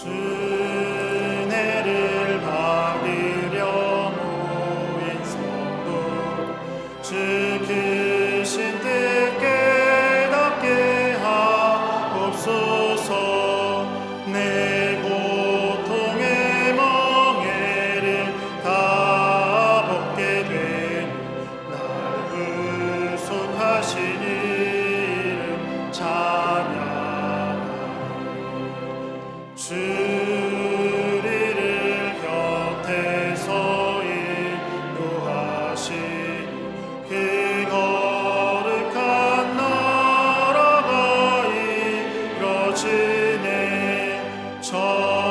은혜를 받으려 모인 성도, 주 크신 뜻 깨닫게 하옵소서. 내 고통의 멍에를 다 벗게 되니 날 구속하신 이름 찬양하리. 주리를 곁에서 인도하시니 그 거룩한 나라가 이뤄지네. 저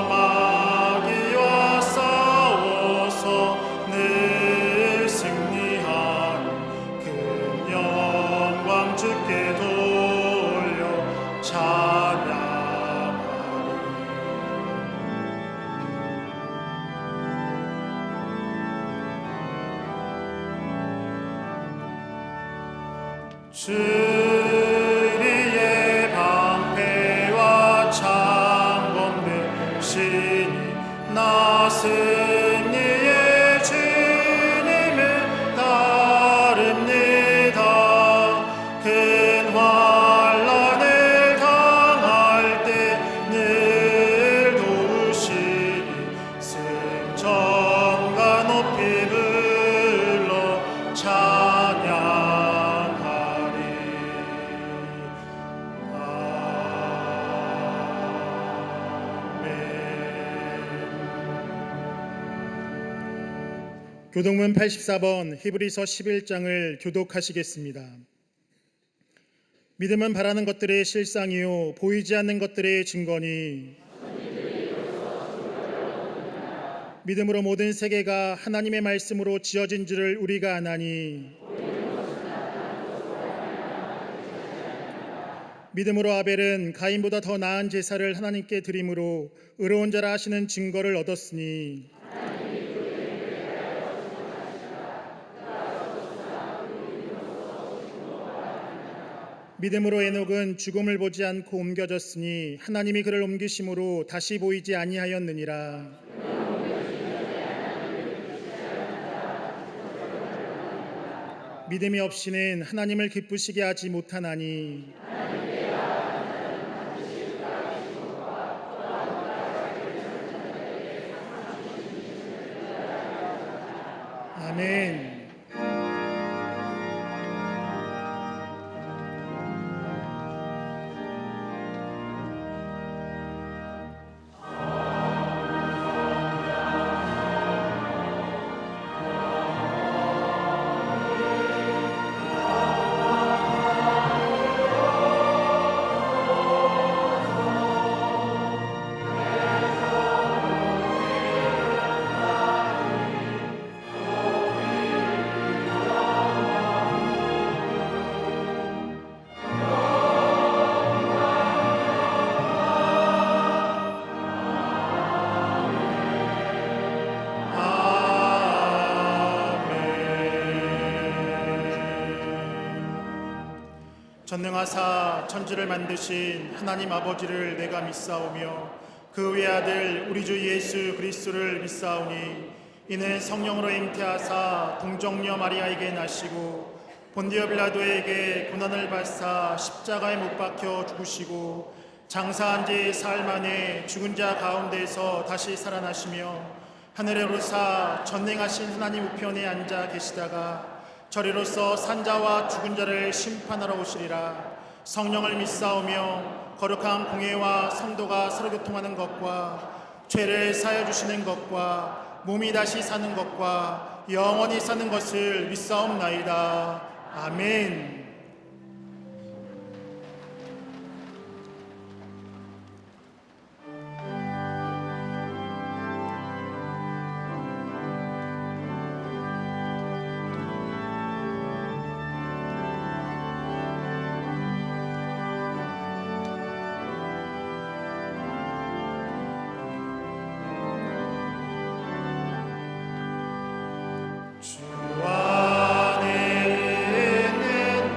마귀와 싸워서 늘 승리하니 그 영광 주께 돌려 찬양하리. 주리의 방패와 창검 되시니 나 승리의 주님을 따릅니다. 큰 환난을 당할 때 늘 도우시니 승천과 높이 불러 찬양하리. 아멘. 교독문 84번 히브리서 11장을 교독하시겠습니다. 믿음은 바라는 것들의 실상이요 보이지 않는 것들의 증거니, 믿음으로 모든 세계가 하나님의 말씀으로 지어진 줄을 우리가 아나니, 믿음으로 아벨은 가인보다 더 나은 제사를 하나님께 드림으로 의로운 자라 하시는 증거를 얻었으니, 믿음으로 에녹은 죽음을 보지 않고 옮겨졌으니 하나님이 그를 옮기심으로 다시 보이지 아니하였느니라. 믿음이 없이는 하나님을 기쁘시게 하지 못하나니, 아멘. 전능하사 천지를 만드신 하나님 아버지를 내가 믿사오며 그 외아들 우리 주 예수 그리스도를 믿사오니, 이는 성령으로 잉태하사 동정녀 마리아에게 나시고 본디오 빌라도에게 고난을 받사 십자가에 못 박혀 죽으시고 장사한 지 사흘 만에 죽은 자 가운데서 다시 살아나시며 하늘에 오르사 전능하신 하나님 우편에 앉아 계시다가 저리로서 산자와 죽은 자를 심판하러 오시리라. 성령을 믿사오며 거룩한 공회와 성도가 서로 교통하는 것과 죄를 사하여 주시는 것과 몸이 다시 사는 것과 영원히 사는 것을 믿사옵나이다. 아멘. 주 안에 있는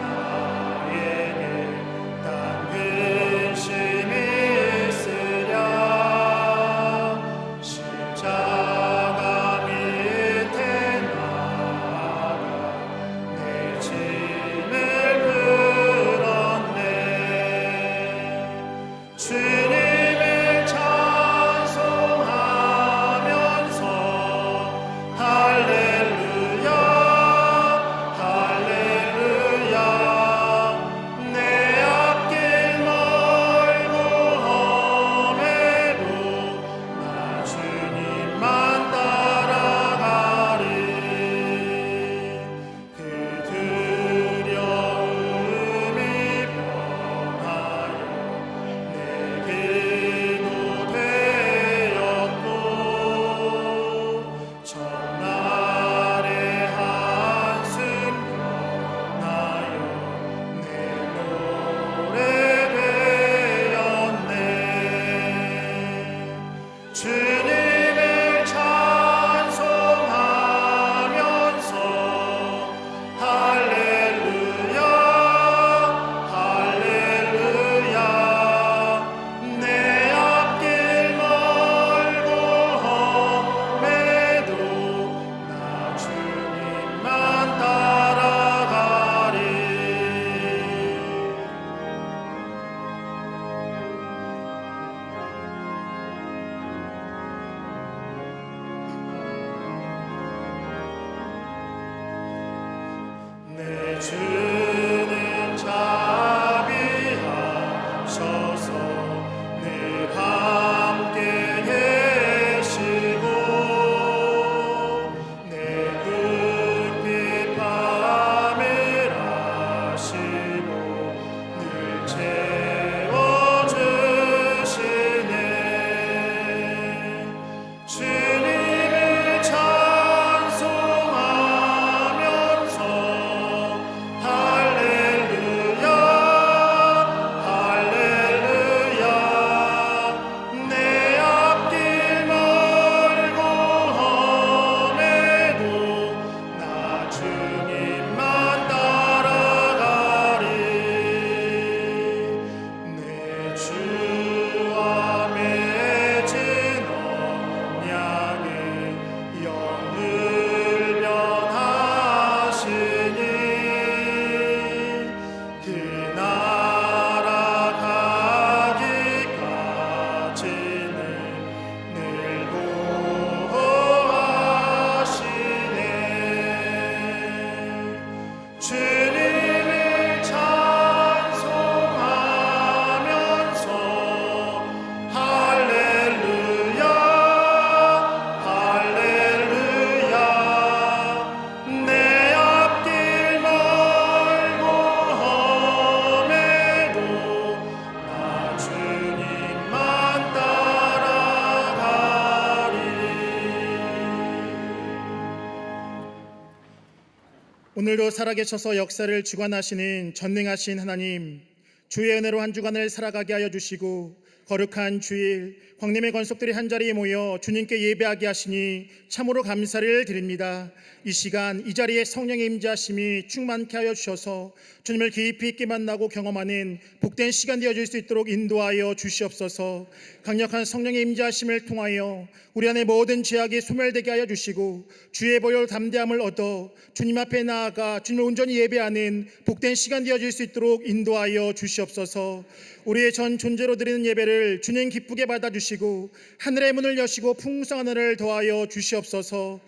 오늘도 살아계셔서 역사를 주관하시는 전능하신 하나님, 주의 은혜로 한 주간을 살아가게 하여 주시고 거룩한 주일 광림의 권속들이 한자리에 모여 주님께 예배하게 하시니 참으로 감사를 드립니다. 이 시간 이 자리에 성령의 임재하심이 충만케 하여 주셔서 주님을 깊이 있게 만나고 경험하는 복된 시간 되어질 수 있도록 인도하여 주시옵소서. 강력한 성령의 임재하심을 통하여 우리 안에 모든 죄악이 소멸되게 하여 주시고 주의 보혈 담대함을 얻어 주님 앞에 나아가 주님을 온전히 예배하는 복된 시간 되어질 수 있도록 인도하여 주시옵소서. 우리의 전 존재로 드리는 예배를 주님 기쁘게 받아주시고 하늘의 문을 여시고 풍성한 은혜를 더하여 주시옵소서.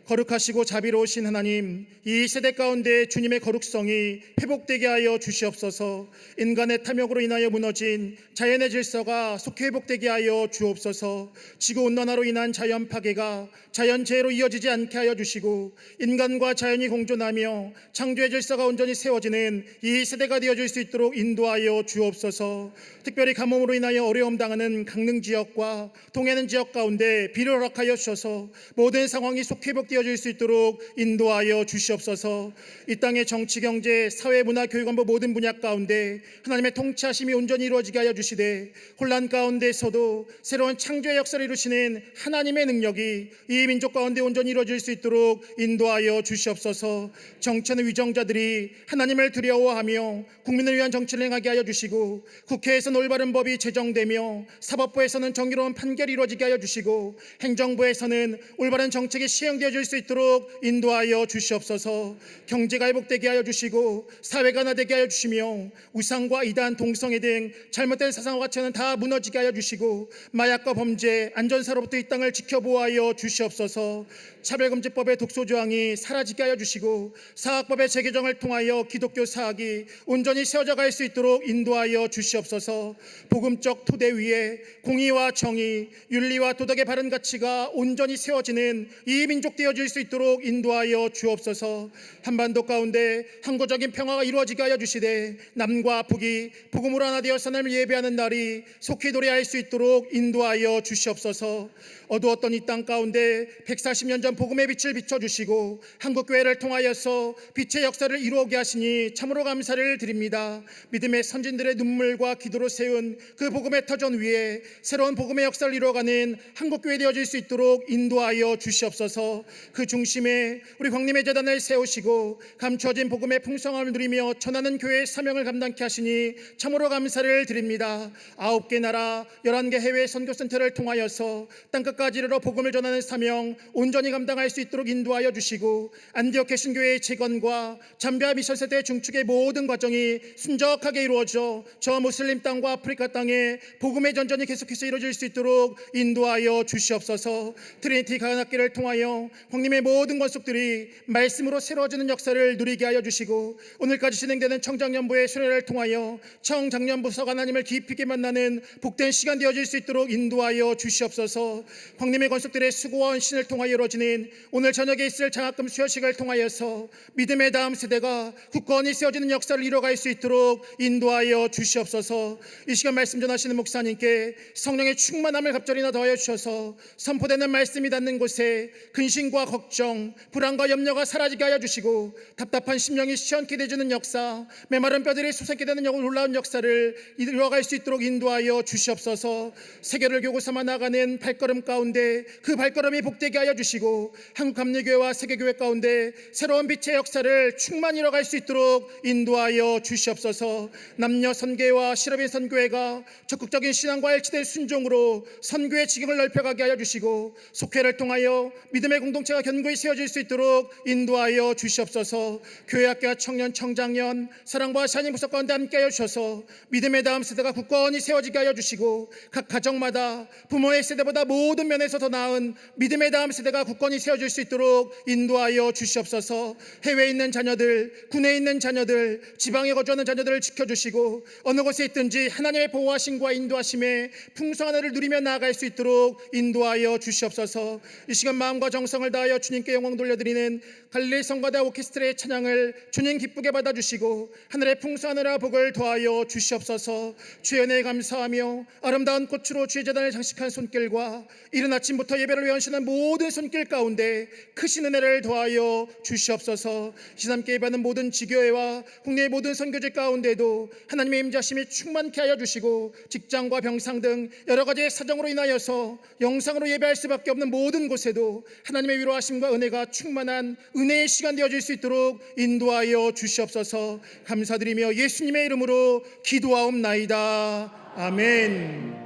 거룩하시고 자비로우신 하나님, 이 세대 가운데 주님의 거룩성이 회복되게 하여 주시옵소서. 인간의 탐욕으로 인하여 무너진 자연의 질서가 속히 회복되게 하여 주옵소서. 지구온난화로 인한 자연 파괴가 자연재해로 이어지지 않게 하여 주시고 인간과 자연이 공존하며 창조의 질서가 온전히 세워지는 이 세대가 되어질 수 있도록 인도하여 주옵소서. 특별히 가뭄으로 인하여 어려움 당하는 강릉 지역과 동해안 지역 가운데 비를 허락하여 주셔서 모든 상황이 속히 회복되어질 수 있도록 인도하여 주시옵소서. 이 땅의 정치, 경제, 사회, 문화, 교육, 안보 모든 분야 가운데 하나님의 통치하심이 온전히 이루어지게 하여 주시되 혼란 가운데서도 새로운 창조의 역사를 이루시는 하나님의 능력이 이 민족 가운데 온전히 이루어질 수 있도록 인도하여 주시옵소서. 정치하는 위정자들이 하나님을 두려워하며 국민을 위한 정치를 행하게 하여 주시고 국회에서는 올바른 법이 제정되며 사법부에서는 정의로운 판결이 이루어지게 하여 주시고 행정부에서는 올바른 정책이 시행되어질 수 있도록 인도하여 주시옵소서. 경제가 회복되게 하여 주시고 사회가 나되게 하여 주시며 우상과 이단, 동성애 등 잘못된 사상과 가치는 다 무너지게 하여 주시고 마약과 범죄, 안전사로부터 이 땅을 지켜보아하여 주시옵소서. 차별금지법의 독소조항이 사라지게 하여 주시고 사학법의 재개정을 통하여 기독교 사학이 온전히 세워져 갈 수 있도록 인도하여 주시옵소서. 복음적 토대 위에 공의와 정의, 윤리와 도덕의 바른 가치가 온전히 세워지는 이 민족 되어질 수 있도록 인도하여 주옵소서. 한반도 가운데 항구적인 평화가 이루어지게 하여 주시되 남과 북이 복음으로 하나 되어 하나님을 예배하는 날이 속히 도래할 수 있도록 인도하여 주시옵소서. 어두웠던 이 땅 가운데 140년 전 복음의 빛을 비춰주시고 한국교회를 통하여서 빛의 역사를 이루어오게 하시니 참으로 감사를 드립니다. 믿음의 선진들의 눈물과 기도로 세운 그 복음의 터전 위에 새로운 복음의 역사를 이루어가는 한국교회 되어질 수 있도록 인도하여 주시옵소서. 그 중심에 우리 광림의 재단을 세우시고 감추어진 복음의 풍성함을 누리며 전하는 교회의 사명을 감당케 하시니 참으로 감사를 드립니다. 9개 나라 11개 해외 선교센터를 통하여서 땅끝까지 이르러 복음을 전하는 사명 온전히 감당할 수 있도록 인도하여 주시고 안디옥 신교회의 재건과 잠비아 미션세대 중축의 모든 과정이 순적하게 이루어져 저 무슬림 땅과 아프리카 땅에 복음의 전전이 계속해서 이루어질 수 있도록 인도하여 주시옵소서. 트리니티 가은학교를 통하여 광림의 모든 권속들이 말씀으로 새로워지는 역사를 누리게 하여 주시고 오늘까지 진행되는 청장년부의 수련회를 통하여 청장년부석 하나님을 깊이 있게 만나는 복된 시간 되어질 수 있도록 인도하여 주시옵소서. 광림의 권속들의 수고와 헌신을 통하여 이루어지는 오늘 저녁에 있을 장학금 수여식을 통하여서 믿음의 다음 세대가 굳건히 세워지는 역사를 이뤄갈 수 있도록 인도하여 주시옵소서. 이 시간 말씀 전하시는 목사님께 성령의 충만함을 갑절이나 더하여 주셔서 선포되는 말씀이 닿는 곳에 근심과 걱정, 불안과 염려가 사라지게 하여 주시고 답답한 심령이 시원케 되주는 역사, 메마른 뼈들이 솟게 되는 놀라운 역사를 이루어갈 수 있도록 인도하여 주시옵소서. 세계를 교구 삼아 나가는 발걸음 가운데 그 발걸음이 복되게 하여 주시고 한국감리교회와 세계교회 가운데 새로운 빛의 역사를 충만히 이뤄갈 수 있도록 인도하여 주시옵소서. 남녀 선교회와 실업인 선교회가 적극적인 신앙과 일치된 순종으로 선교의 지경을 넓혀가게 하여 주시고 속회를 통하여 믿음의 공동체가 견고히 세워질 수 있도록 인도하여 주시옵소서. 교회학교와 청년, 청장년, 사랑과 샤님 부석 가운데 함께하여 주셔서 믿음의 다음 세대가 굳건히 세워지게 하여 주시고 각 가정마다 부모의 세대보다 모든 면에서 더 나은 믿음의 다음 세대가 굳건히 세워질 수 있도록 인도하여 주시옵소서. 해외에 있는 자녀들, 군에 있는 자녀들, 지방에 거주하는 자녀들을 지켜주시고 어느 곳에 있든지 하나님의 보호하심과 인도하심에 풍성한 은혜를 누리며 나아갈 수 있도록 인도하여 주시옵소서. 이 시간 마음과 정성을 다하여 주님께 영광 돌려드리는 갈릴리 성가대 오케스트라의 찬양을 주님 기쁘게 받아주시고 하늘의 풍성한 은혜와 복을 더하여 주시옵소서. 주의 은혜에 감사하며 아름다운 꽃으로 주의 제단을 장식한 손길과 이른 아침부터 예배를 위하시는 모든 손길 가운데 크신 은혜를 더하여 주시옵소서. 시삼께 예배하는 모든 지교회와 국내의 모든 선교지 가운데도 하나님의 임자심이 충만케 하여 주시고, 직장과 병상 등 여러 가지 사정으로 인하여서 영상으로 예배할 수밖에 없는 모든 곳에도 하나님의 위로하심과 은혜가 충만한 은혜의 시간 되어질 수 있도록 인도하여 주시옵소서. 감사드리며 예수님의 이름으로 기도하옵나이다. 아멘.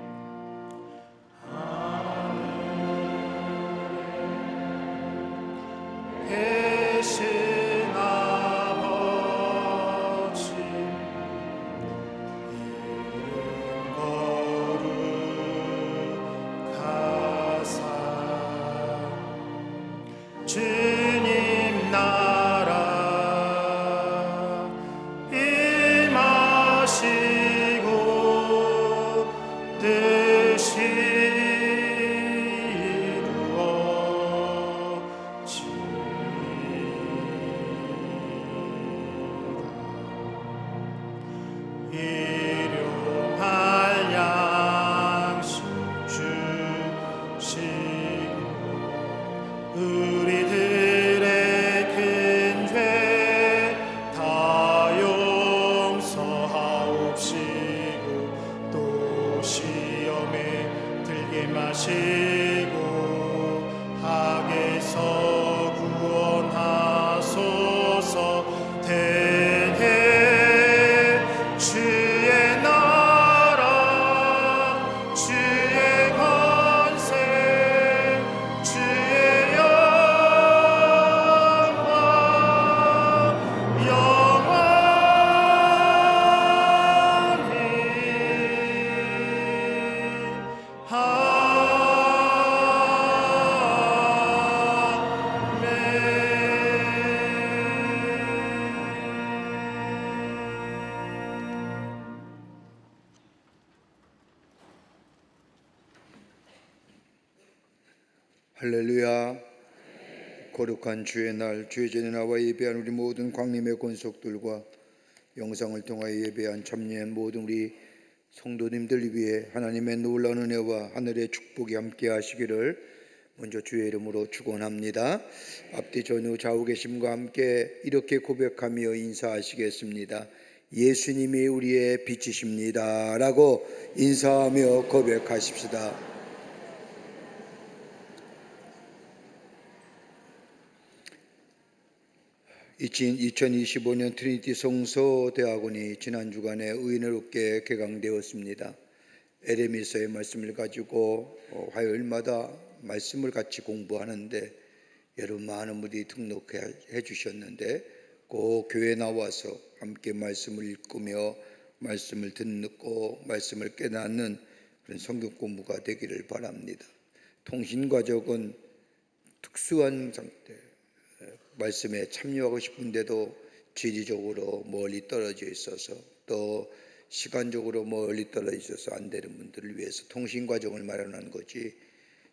계신 아버지, 이름 거룩하사 주님 나라 임하시고 뜻이 일용할 양식 주시고 우리들의 큰 죄 다 용서하옵시고 또 시험에 들게 마시고 악에서 구원하소서. 주의 나라 주의 권세 주의 영광 영원히 할렐루야. 거룩한 주의 날, 주의 전에 나와 예배한 우리 모든 광림의 권속들과 영상을 통하여 예배한 참여한 모든 우리 성도님들 위해 하나님의 놀라운 은혜와 하늘의 축복이 함께 하시기를 먼저 주의 이름으로 축원합니다. 앞뒤 전후 좌우 계심과 함께 이렇게 고백하며 인사하시겠습니다. 예수님이 우리의 빛이십니다 라고 인사하며 고백하십시다. 2025년 트리니티 성서대학원이 지난 주간에 의인롭게 개강되었습니다. 에레미서의 말씀을 가지고 화요일마다 말씀을 같이 공부하는데 여러분 많은 분들이 등록해 주셨는데 꼭 교회 나와서 함께 말씀을 읽으며 말씀을 듣고 말씀을 깨닫는 그런 성경 공부가 되기를 바랍니다. 통신과정은 특수한 상태, 말씀에 참여하고 싶은데도 지리적으로 멀리 떨어져 있어서 또 시간적으로 멀리 떨어져 있어서 안 되는 분들을 위해서 통신과정을 마련한 거지,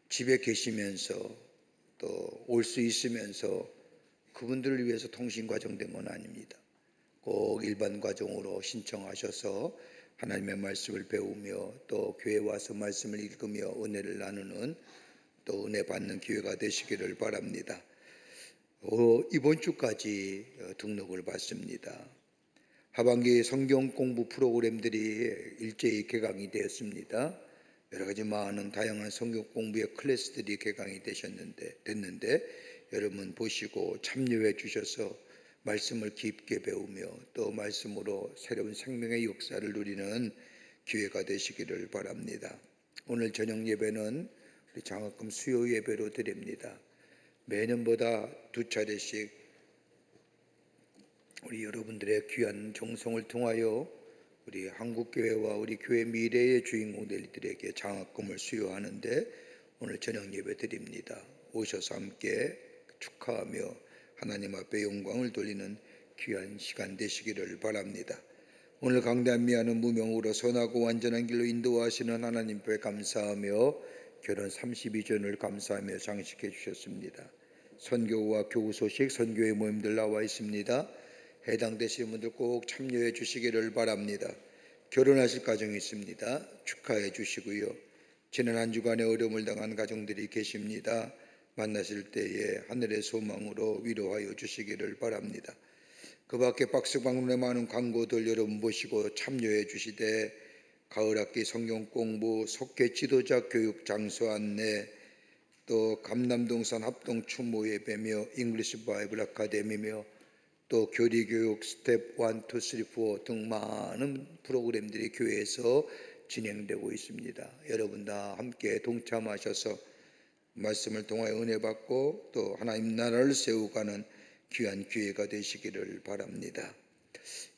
집에 계시면서 또 올 수 있으면서 그분들을 위해서 통신과정 된 건 아닙니다. 꼭 일반 과정으로 신청하셔서 하나님의 말씀을 배우며 또 교회 와서 말씀을 읽으며 은혜를 나누는 또 은혜 받는 기회가 되시기를 바랍니다. 이번 주까지 등록을 받습니다. 하반기 성경 공부 프로그램들이 일제히 개강이 되었습니다. 여러 가지 많은 다양한 성경 공부의 클래스들이 개강이 됐는데 여러분 보시고 참여해 주셔서 말씀을 깊게 배우며 또 말씀으로 새로운 생명의 역사를 누리는 기회가 되시기를 바랍니다. 오늘 저녁 예배는 우리 장학금 수요 예배로 드립니다. 매년보다 2차례씩 우리 여러분들의 귀한 정성을 통하여 우리 한국교회와 우리 교회 미래의 주인공들에게 장학금을 수여하는데 오늘 저녁 예배 드립니다. 오셔서 함께 축하하며 하나님 앞에 영광을 돌리는 귀한 시간 되시기를 바랍니다. 오늘 강단미하는 무명으로 선하고 완전한 길로 인도하시는 하나님께 감사하며 결혼 32전을 감사하며 장식해 주셨습니다. 선교와 교우 소식 선교회 모임들 나와 있습니다. 해당되시는 분들 꼭 참여해 주시기를 바랍니다. 결혼하실 가정이 있습니다. 축하해 주시고요. 지난 한 주간에 어려움을 당한 가정들이 계십니다. 만나실 때에 하늘의 소망으로 위로하여 주시기를 바랍니다. 그 밖에 박스방문의 많은 광고들 여러분 보시고 참여해 주시되 가을학기 성경 공부, 속회 지도자 교육 장소 안내, 또 감남동산 합동 추모 예배며 잉글리시 바이블 아카데미며 또 교리교육 스텝 1, 2, 3, 4 등 많은 프로그램들이 교회에서 진행되고 있습니다. 여러분 다 함께 동참하셔서 말씀을 통하여 은혜 받고 또 하나님 나라를 세우가는 귀한 기회가 되시기를 바랍니다.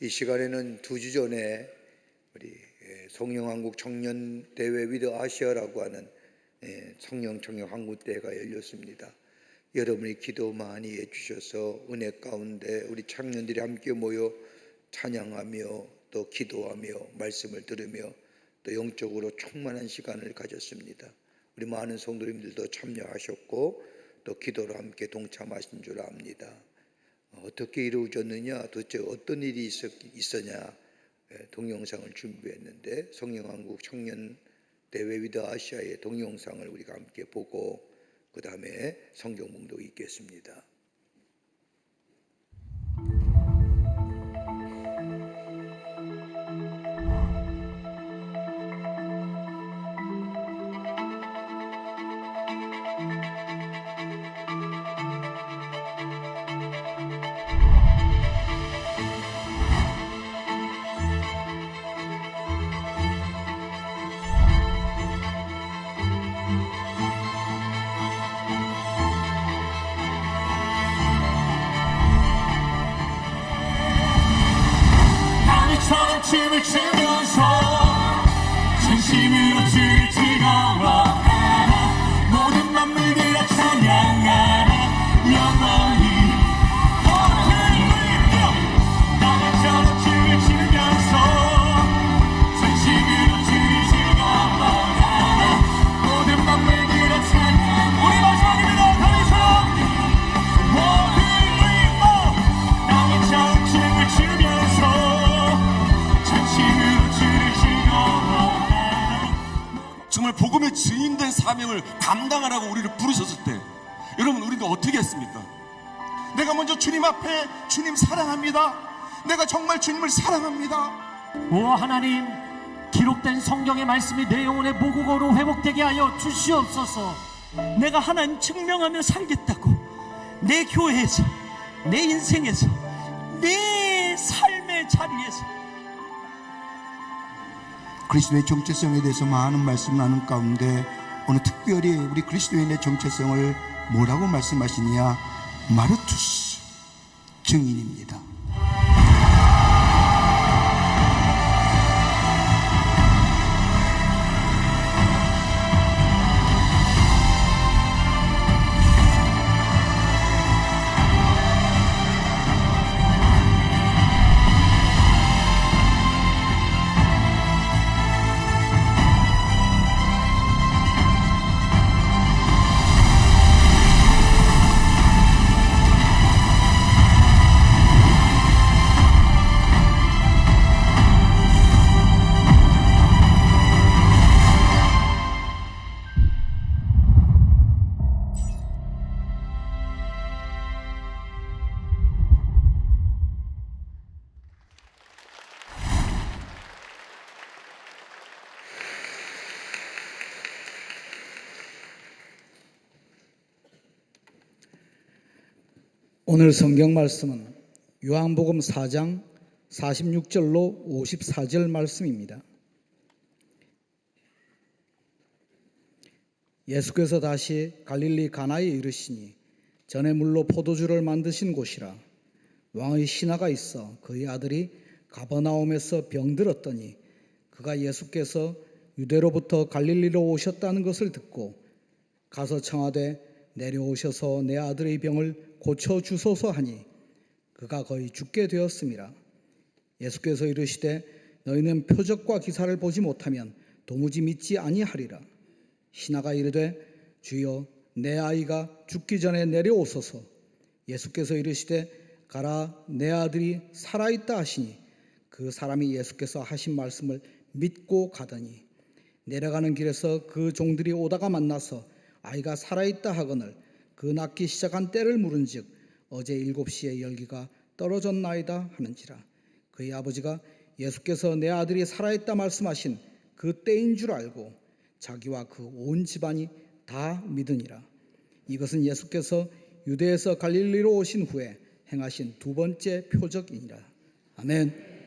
이 시간에는 2주 전에 우리 성령한국 청년대회 위드 아시아라고 하는 성령 청년 한국대회가 열렸습니다. 여러분이 기도 많이 해주셔서 은혜 가운데 우리 청년들이 함께 모여 찬양하며 또 기도하며 말씀을 들으며 또 영적으로 충만한 시간을 가졌습니다. 우리 많은 성도님들도 참여하셨고 또 기도로 함께 동참하신 줄 압니다. 어떻게 이루어졌느냐, 도대체 어떤 일이 있었냐 동영상을 준비했는데 성령한국 청년대회 위드 아시아의 동영상을 우리가 함께 보고 그 다음에 성경 봉독이 있겠습니다. 나처럼 춤을 추면서 진심으로 주를 즐거워하라. 모든 만물들아 찬양하라. 영원히 모든 나처럼 춤을 추면서 진심으로 주를 즐거워하라. 모든 만물들아 찬양. 우리 마지막입니다. 다리처럼 모든 나처럼 춤을 추면서 정말 복음의 증인된 사명을 감당하라고 우리를 부르셨을 때 여러분 우리는 어떻게 했습니까? 내가 먼저 주님 앞에 주님 사랑합니다. 내가 정말 주님을 사랑합니다. 오 하나님, 기록된 성경의 말씀이 내 영혼의 모국어로 회복되게 하여 주시옵소서. 내가 하나님 증명하며 살겠다고 내 교회에서 내 인생에서 내 삶의 자리에서 그리스도의 정체성에 대해서 많은 말씀 나눈 가운데 오늘 특별히 우리 그리스도인의 정체성을 뭐라고 말씀하시냐? 마르투스, 증인입니다. 오늘 성경 말씀은 요한복음 4장 46절로 54절 말씀입니다. 예수께서 다시 갈릴리 가나에 이르시니 전에 물로 포도주를 만드신 곳이라. 왕의 신하가 있어 그의 아들이 가버나움에서 병들었더니 그가 예수께서 유대로부터 갈릴리로 오셨다는 것을 듣고 가서 청하되 내려오셔서 내 아들의 병을 고쳐주소서 하니 그가 거의 죽게 되었음이라. 예수께서 이르시되 너희는 표적과 기사를 보지 못하면 도무지 믿지 아니하리라. 신하가 이르되 주여 내 아이가 죽기 전에 내려오소서. 예수께서 이르시되 가라 내 아들이 살아있다 하시니 그 사람이 예수께서 하신 말씀을 믿고 가더니 내려가는 길에서 그 종들이 오다가 만나서 아이가 살아있다 하거늘 그 낳기 시작한 때를 물은즉 어제 7시에 열기가 떨어졌나이다 하는지라. 그의 아버지가 예수께서 내 아들이 살아있다 말씀하신 그 때인 줄 알고 자기와 그 온 집안이 다 믿으니라. 이것은 예수께서 유대에서 갈릴리로 오신 후에 행하신 두 번째 표적이니라. 아멘.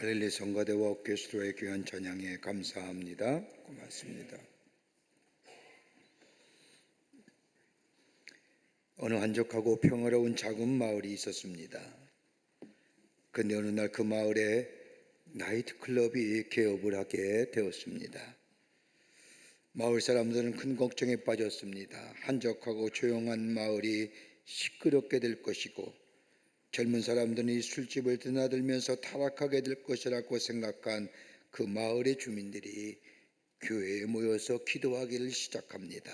갈릴리 성가대와 오케스트라의 귀한 찬양에 감사합니다. 고맙습니다. 어느 한적하고 평화로운 작은 마을이 있었습니다. 그런데 어느 날 그 마을에 나이트클럽이 개업을 하게 되었습니다. 마을 사람들은 큰 걱정에 빠졌습니다. 한적하고 조용한 마을이 시끄럽게 될 것이고 젊은 사람들은 이 술집을 드나들면서 타락하게 될 것이라고 생각한 그 마을의 주민들이 교회에 모여서 기도하기를 시작합니다.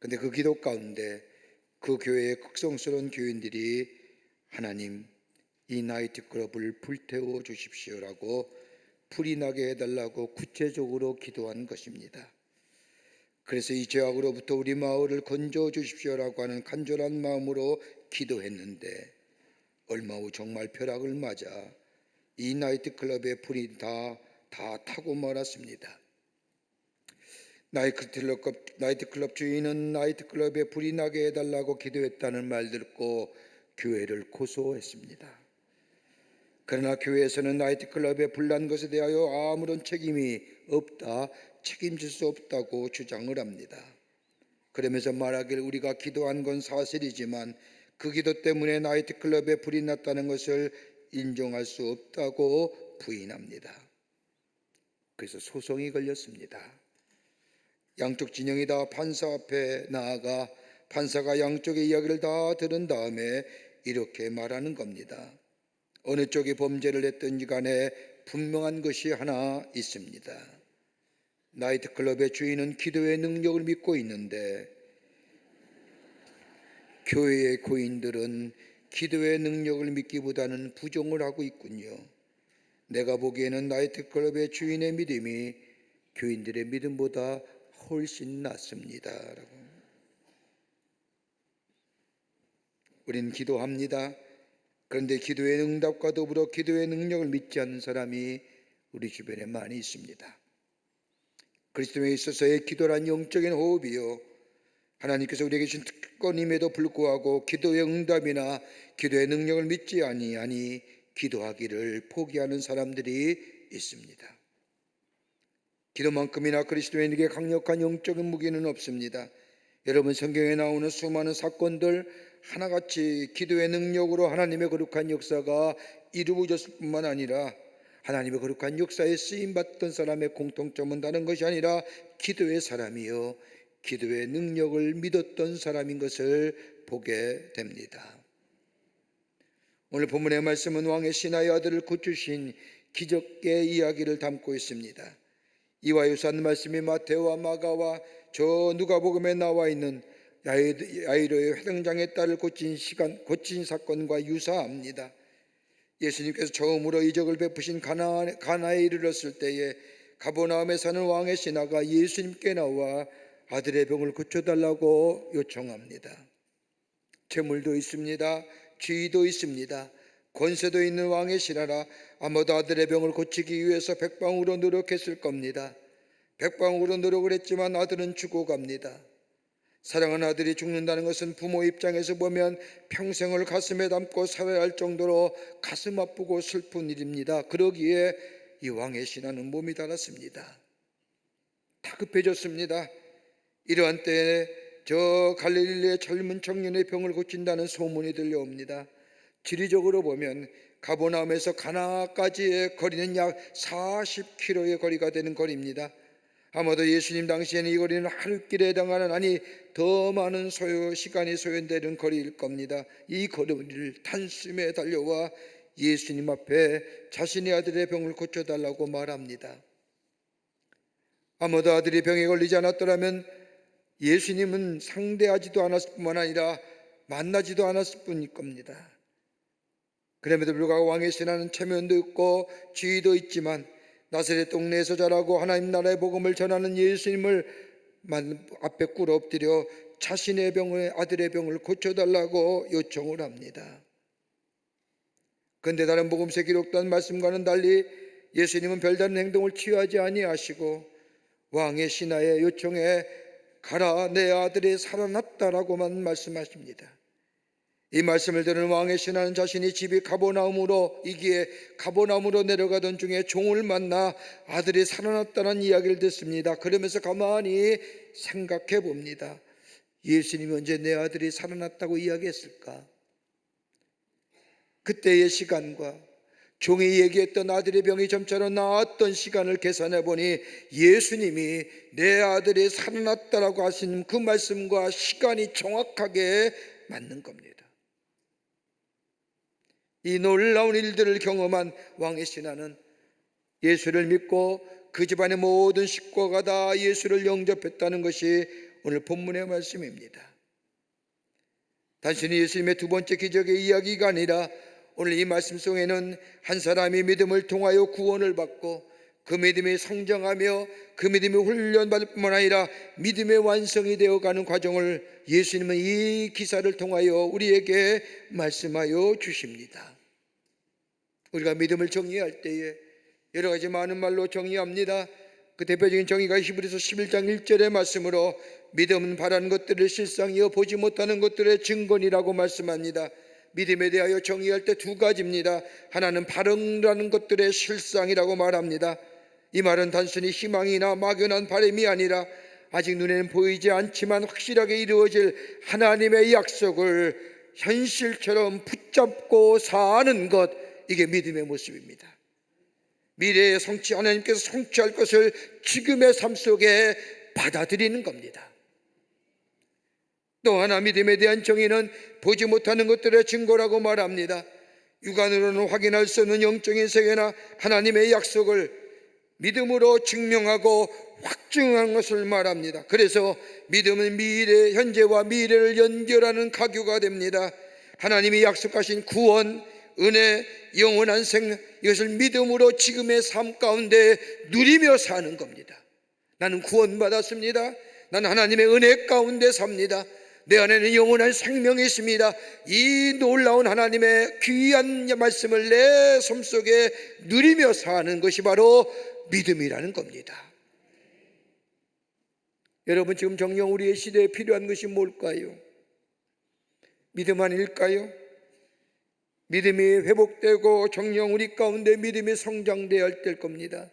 그런데 그 기도 가운데 그 교회의 극성스러운 교인들이 하나님, 이 나이트클럽을 불태워 주십시오라고 불이 나게 해달라고 구체적으로 기도한 것입니다. 그래서 이 죄악으로부터 우리 마을을 건져 주십시오라고 하는 간절한 마음으로 기도했는데 얼마 후 정말 벼락을 맞아 이 나이트클럽의 불이 다 타고 말았습니다. 나이트클럽 주인은 나이트클럽에 불이 나게 해달라고 기도했다는 말 듣고 교회를 고소했습니다. 그러나 교회에서는 나이트클럽에 불난 것에 대하여 아무런 책임이 없다, 책임질 수 없다고 주장을 합니다. 그러면서 말하길 우리가 기도한 건 사실이지만 그 기도 때문에 나이트클럽에 불이 났다는 것을 인정할 수 없다고 부인합니다. 그래서 소송이 걸렸습니다. 양쪽 진영이 다 판사 앞에 나아가 판사가 양쪽의 이야기를 다 들은 다음에 이렇게 말하는 겁니다. 어느 쪽이 범죄를 했든지 간에 분명한 것이 하나 있습니다. 나이트클럽의 주인은 기도의 능력을 믿고 있는데 교회의 고인들은 기도의 능력을 믿기보다는 부정을 하고 있군요. 내가 보기에는 나이트클럽의 주인의 믿음이 교인들의 믿음보다 훨씬 낫습니다. 우린 기도합니다. 그런데 기도의 응답과 더불어 기도의 능력을 믿지 않는 사람이 우리 주변에 많이 있습니다. 그리스도에 있어서의 기도란 영적인 호흡이요, 하나님께서 우리에게 주신 특권임에도 불구하고 기도의 응답이나 기도의 능력을 믿지 아니하니 기도하기를 포기하는 사람들이 있습니다. 기도만큼이나 그리스도인에게 강력한 영적인 무기는 없습니다. 여러분, 성경에 나오는 수많은 사건들 하나같이 기도의 능력으로 하나님의 거룩한 역사가 이루어졌을 뿐만 아니라 하나님의 거룩한 역사에 쓰임받던 사람의 공통점은 다른 것이 아니라 기도의 사람이요, 기도의 능력을 믿었던 사람인 것을 보게 됩니다. 오늘 본문의 말씀은 왕의 신하의 아들을 고치신 기적의 이야기를 담고 있습니다. 이와 유사한 말씀이 마태와 마가와 저 누가복음에 나와 있는 야이로의 회당장의 딸을 고친 사건과 유사합니다. 예수님께서 처음으로 이적을 베푸신 가나에 이르렀을 때에 가버나움에 사는 왕의 신하가 예수님께 나와 아들의 병을 고쳐달라고 요청합니다. 재물도 있습니다. 지위도 있습니다. 권세도 있는 왕의 신하라 아마도 아들의 병을 고치기 위해서 백방으로 노력했을 겁니다. 백방으로 노력을 했지만 아들은 죽어갑니다. 사랑하는 아들이 죽는다는 것은 부모 입장에서 보면 평생을 가슴에 담고 살아야 할 정도로 가슴 아프고 슬픈 일입니다. 그러기에 이 왕의 신하는 몸이 달았습니다. 다급해졌습니다. 이러한 때에 저 갈릴리의 젊은 청년의 병을 고친다는 소문이 들려옵니다. 지리적으로 보면 가버나움에서 가나까지의 거리는 약 40km의 거리가 되는 거리입니다. 아마도 예수님 당시에는 이 거리는 하루길에 해당하는, 아니 더 많은 시간이 소요되는 거리일 겁니다. 이 거리를 단숨에 달려와 예수님 앞에 자신의 아들의 병을 고쳐달라고 말합니다. 아마도 아들이 병에 걸리지 않았더라면 예수님은 상대하지도 않았을 뿐만 아니라 만나지도 않았을 뿐일 겁니다. 그럼에도 불구하고 왕의 신하는 체면도 있고 지위도 있지만 나사렛 동네에서 자라고 하나님 나라의 복음을 전하는 예수님을 앞에 꿇어 엎드려 자신의 아들의 병을 고쳐달라고 요청을 합니다. 그런데 다른 복음서에 기록된 말씀과는 달리 예수님은 별다른 행동을 취하지 아니하시고 왕의 신하의 요청에 가라, 내 아들이 살아났다라고만 말씀하십니다. 이 말씀을 들은 왕의 신하는 자신이 집이 가버나움이기에 가버나움으로 내려가던 중에 종을 만나 아들이 살아났다는 이야기를 듣습니다. 그러면서 가만히 생각해 봅니다. 예수님이 언제 내 아들이 살아났다고 이야기했을까? 그때의 시간과 종이 얘기했던 아들의 병이 점차로 나았던 시간을 계산해 보니 예수님이 내 아들이 살아났다라고 하신 그 말씀과 시간이 정확하게 맞는 겁니다. 이 놀라운 일들을 경험한 왕의 신하는 예수를 믿고 그 집안의 모든 식구가 다 예수를 영접했다는 것이 오늘 본문의 말씀입니다. 단순히 예수님의 두 번째 기적의 이야기가 아니라 오늘 이 말씀 속에는 한 사람이 믿음을 통하여 구원을 받고 그 믿음이 성장하며 그 믿음이 훈련받을 뿐만 아니라 믿음의 완성이 되어가는 과정을 예수님은 이 기사를 통하여 우리에게 말씀하여 주십니다. 우리가 믿음을 정의할 때에 여러 가지 많은 말로 정의합니다. 그 대표적인 정의가 히브리서 11장 1절의 말씀으로 믿음은 바라는 것들을 실상이요 보지 못하는 것들의 증거니라고 말씀합니다. 믿음에 대하여 정의할 때 두 가지입니다. 하나는 바라는 것들의 실상이라고 말합니다. 이 말은 단순히 희망이나 막연한 바람이 아니라 아직 눈에는 보이지 않지만 확실하게 이루어질 하나님의 약속을 현실처럼 붙잡고 사는 것, 이게 믿음의 모습입니다. 미래에 하나님께서 성취할 것을 지금의 삶 속에 받아들이는 겁니다. 또 하나 믿음에 대한 정의는 보지 못하는 것들의 증거라고 말합니다. 육안으로는 확인할 수 없는 영적인 세계나 하나님의 약속을 믿음으로 증명하고 확증한 것을 말합니다. 그래서 믿음은 미래, 현재와 미래를 연결하는 가교가 됩니다. 하나님이 약속하신 구원, 은혜, 영원한 생명, 이것을 믿음으로 지금의 삶 가운데 누리며 사는 겁니다. 나는 구원받았습니다. 나는 하나님의 은혜 가운데 삽니다. 내 안에는 영원한 생명이 있습니다. 이 놀라운 하나님의 귀한 말씀을 내 삶속에 누리며 사는 것이 바로 믿음이라는 겁니다. 여러분, 지금 정녕 우리의 시대에 필요한 것이 뭘까요? 믿음 아닐까요? 믿음이 회복되고 정녕 우리 가운데 믿음이 성장되어야 할 겁니다.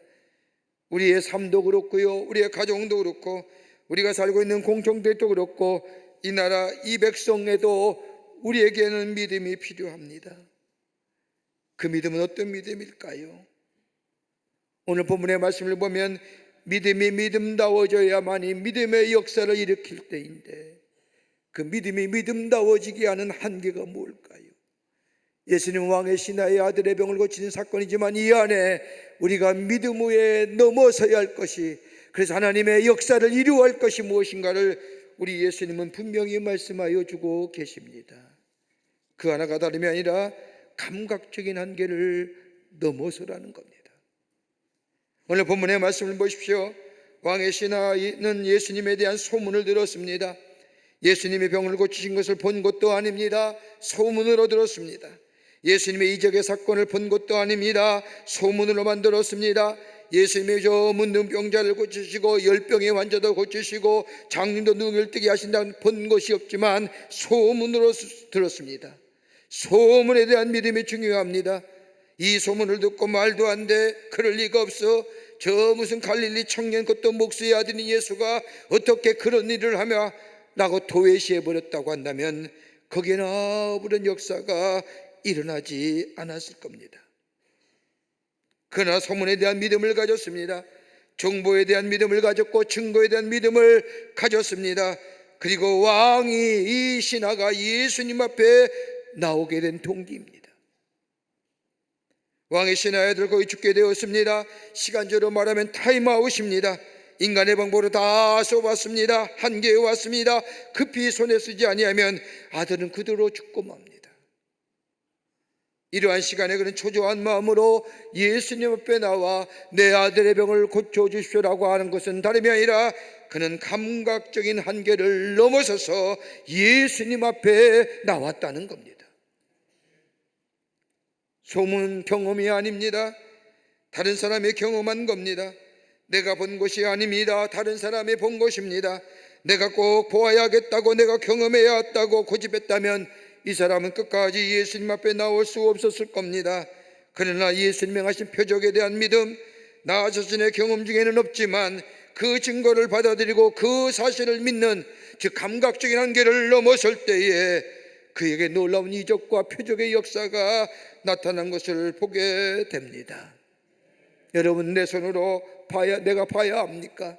우리의 삶도 그렇고요, 우리의 가정도 그렇고, 우리가 살고 있는 공동체도 그렇고, 이 나라 이 백성에도 우리에게는 믿음이 필요합니다. 그 믿음은 어떤 믿음일까요? 오늘 본문의 말씀을 보면 믿음이 믿음다워져야만이 믿음의 역사를 일으킬 때인데, 그 믿음이 믿음다워지게 하는 한계가 뭘까요? 예수님 왕의 신하의 아들의 병을 고치는 사건이지만 이 안에 우리가 믿음 위에 넘어서야 할 것이, 그래서 하나님의 역사를 이루어야 할 것이 무엇인가를 우리 예수님은 분명히 말씀하여 주고 계십니다. 그 하나가 다름이 아니라 감각적인 한계를 넘어서라는 겁니다. 오늘 본문의 말씀을 보십시오. 왕의 신하는 예수님에 대한 소문을 들었습니다. 예수님이 병을 고치신 것을 본 것도 아닙니다. 소문으로 들었습니다. 예수님의 이적의 사건을 본 것도 아닙니다. 소문으로만 들었습니다. 예수님이 저 문둥병자를 고치시고 열병의 환자도 고치시고 장님도 눈을 뜨게 하신다는 본 것이 없지만 소문으로 들었습니다. 소문에 대한 믿음이 중요합니다. 이 소문을 듣고 말도 안 돼, 그럴 리가 없어, 저 무슨 갈릴리 청년 것도 목수의 아들인 예수가 어떻게 그런 일을 하며 라고 도외시해버렸다고 한다면 거기에는 아무런 역사가 일어나지 않았을 겁니다. 그러나 소문에 대한 믿음을 가졌습니다. 정보에 대한 믿음을 가졌고 증거에 대한 믿음을 가졌습니다. 그리고 왕이, 이 신하가 예수님 앞에 나오게 된 동기입니다. 왕의 신하의 아들 거기 죽게 되었습니다. 시간적으로 말하면 타임아웃입니다. 인간의 방법으로 다 써봤습니다. 한계에 왔습니다. 급히 손에 쓰지 아니하면 아들은 그대로 죽고 맙니다. 이러한 시간에 그는 초조한 마음으로 예수님 앞에 나와 내 아들의 병을 고쳐주십시오라고 하는 것은 다름이 아니라 그는 감각적인 한계를 넘어서서 예수님 앞에 나왔다는 겁니다. 소문 경험이 아닙니다. 다른 사람이 경험한 겁니다. 내가 본 것이 아닙니다. 다른 사람이 본 것입니다. 내가 꼭 보아야겠다고, 내가 경험해야 했다고 고집했다면 이 사람은 끝까지 예수님 앞에 나올 수 없었을 겁니다. 그러나 예수님의 하신 표적에 대한 믿음, 나 자신의 경험 중에는 없지만 그 증거를 받아들이고 그 사실을 믿는, 즉 감각적인 한계를 넘어설 때에 그에게 놀라운 이적과 표적의 역사가 나타난 것을 보게 됩니다. 여러분, 내 손으로 내가 봐야 합니까?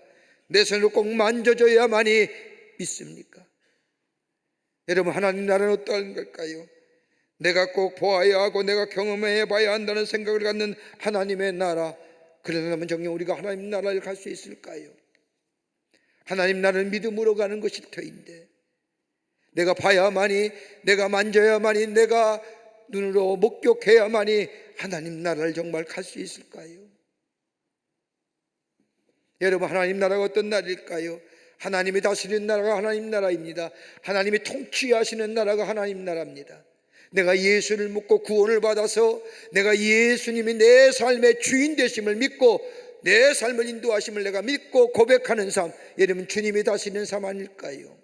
내 손으로 꼭 만져줘야만이 믿습니까? 여러분, 하나님 나라는 어떠한 걸까요? 내가 꼭 보아야 하고 내가 경험해 봐야 한다는 생각을 갖는 하나님의 나라, 그러려면 정녕 우리가 하나님 나라를 갈 수 있을까요? 하나님 나라는 믿음으로 가는 것일 터인데, 내가 봐야만이, 내가 만져야만이, 내가 눈으로 목격해야만이 하나님 나라를 정말 갈 수 있을까요? 여러분, 하나님 나라가 어떤 나라일까요? 하나님이 다스리는 나라가 하나님 나라입니다. 하나님이 통치하시는 나라가 하나님 나라입니다. 내가 예수를 믿고 구원을 받아서 내가 예수님이 내 삶의 주인 되심을 믿고 내 삶을 인도하심을 내가 믿고 고백하는 삶, 여러분, 주님이 다스리는 삶 아닐까요?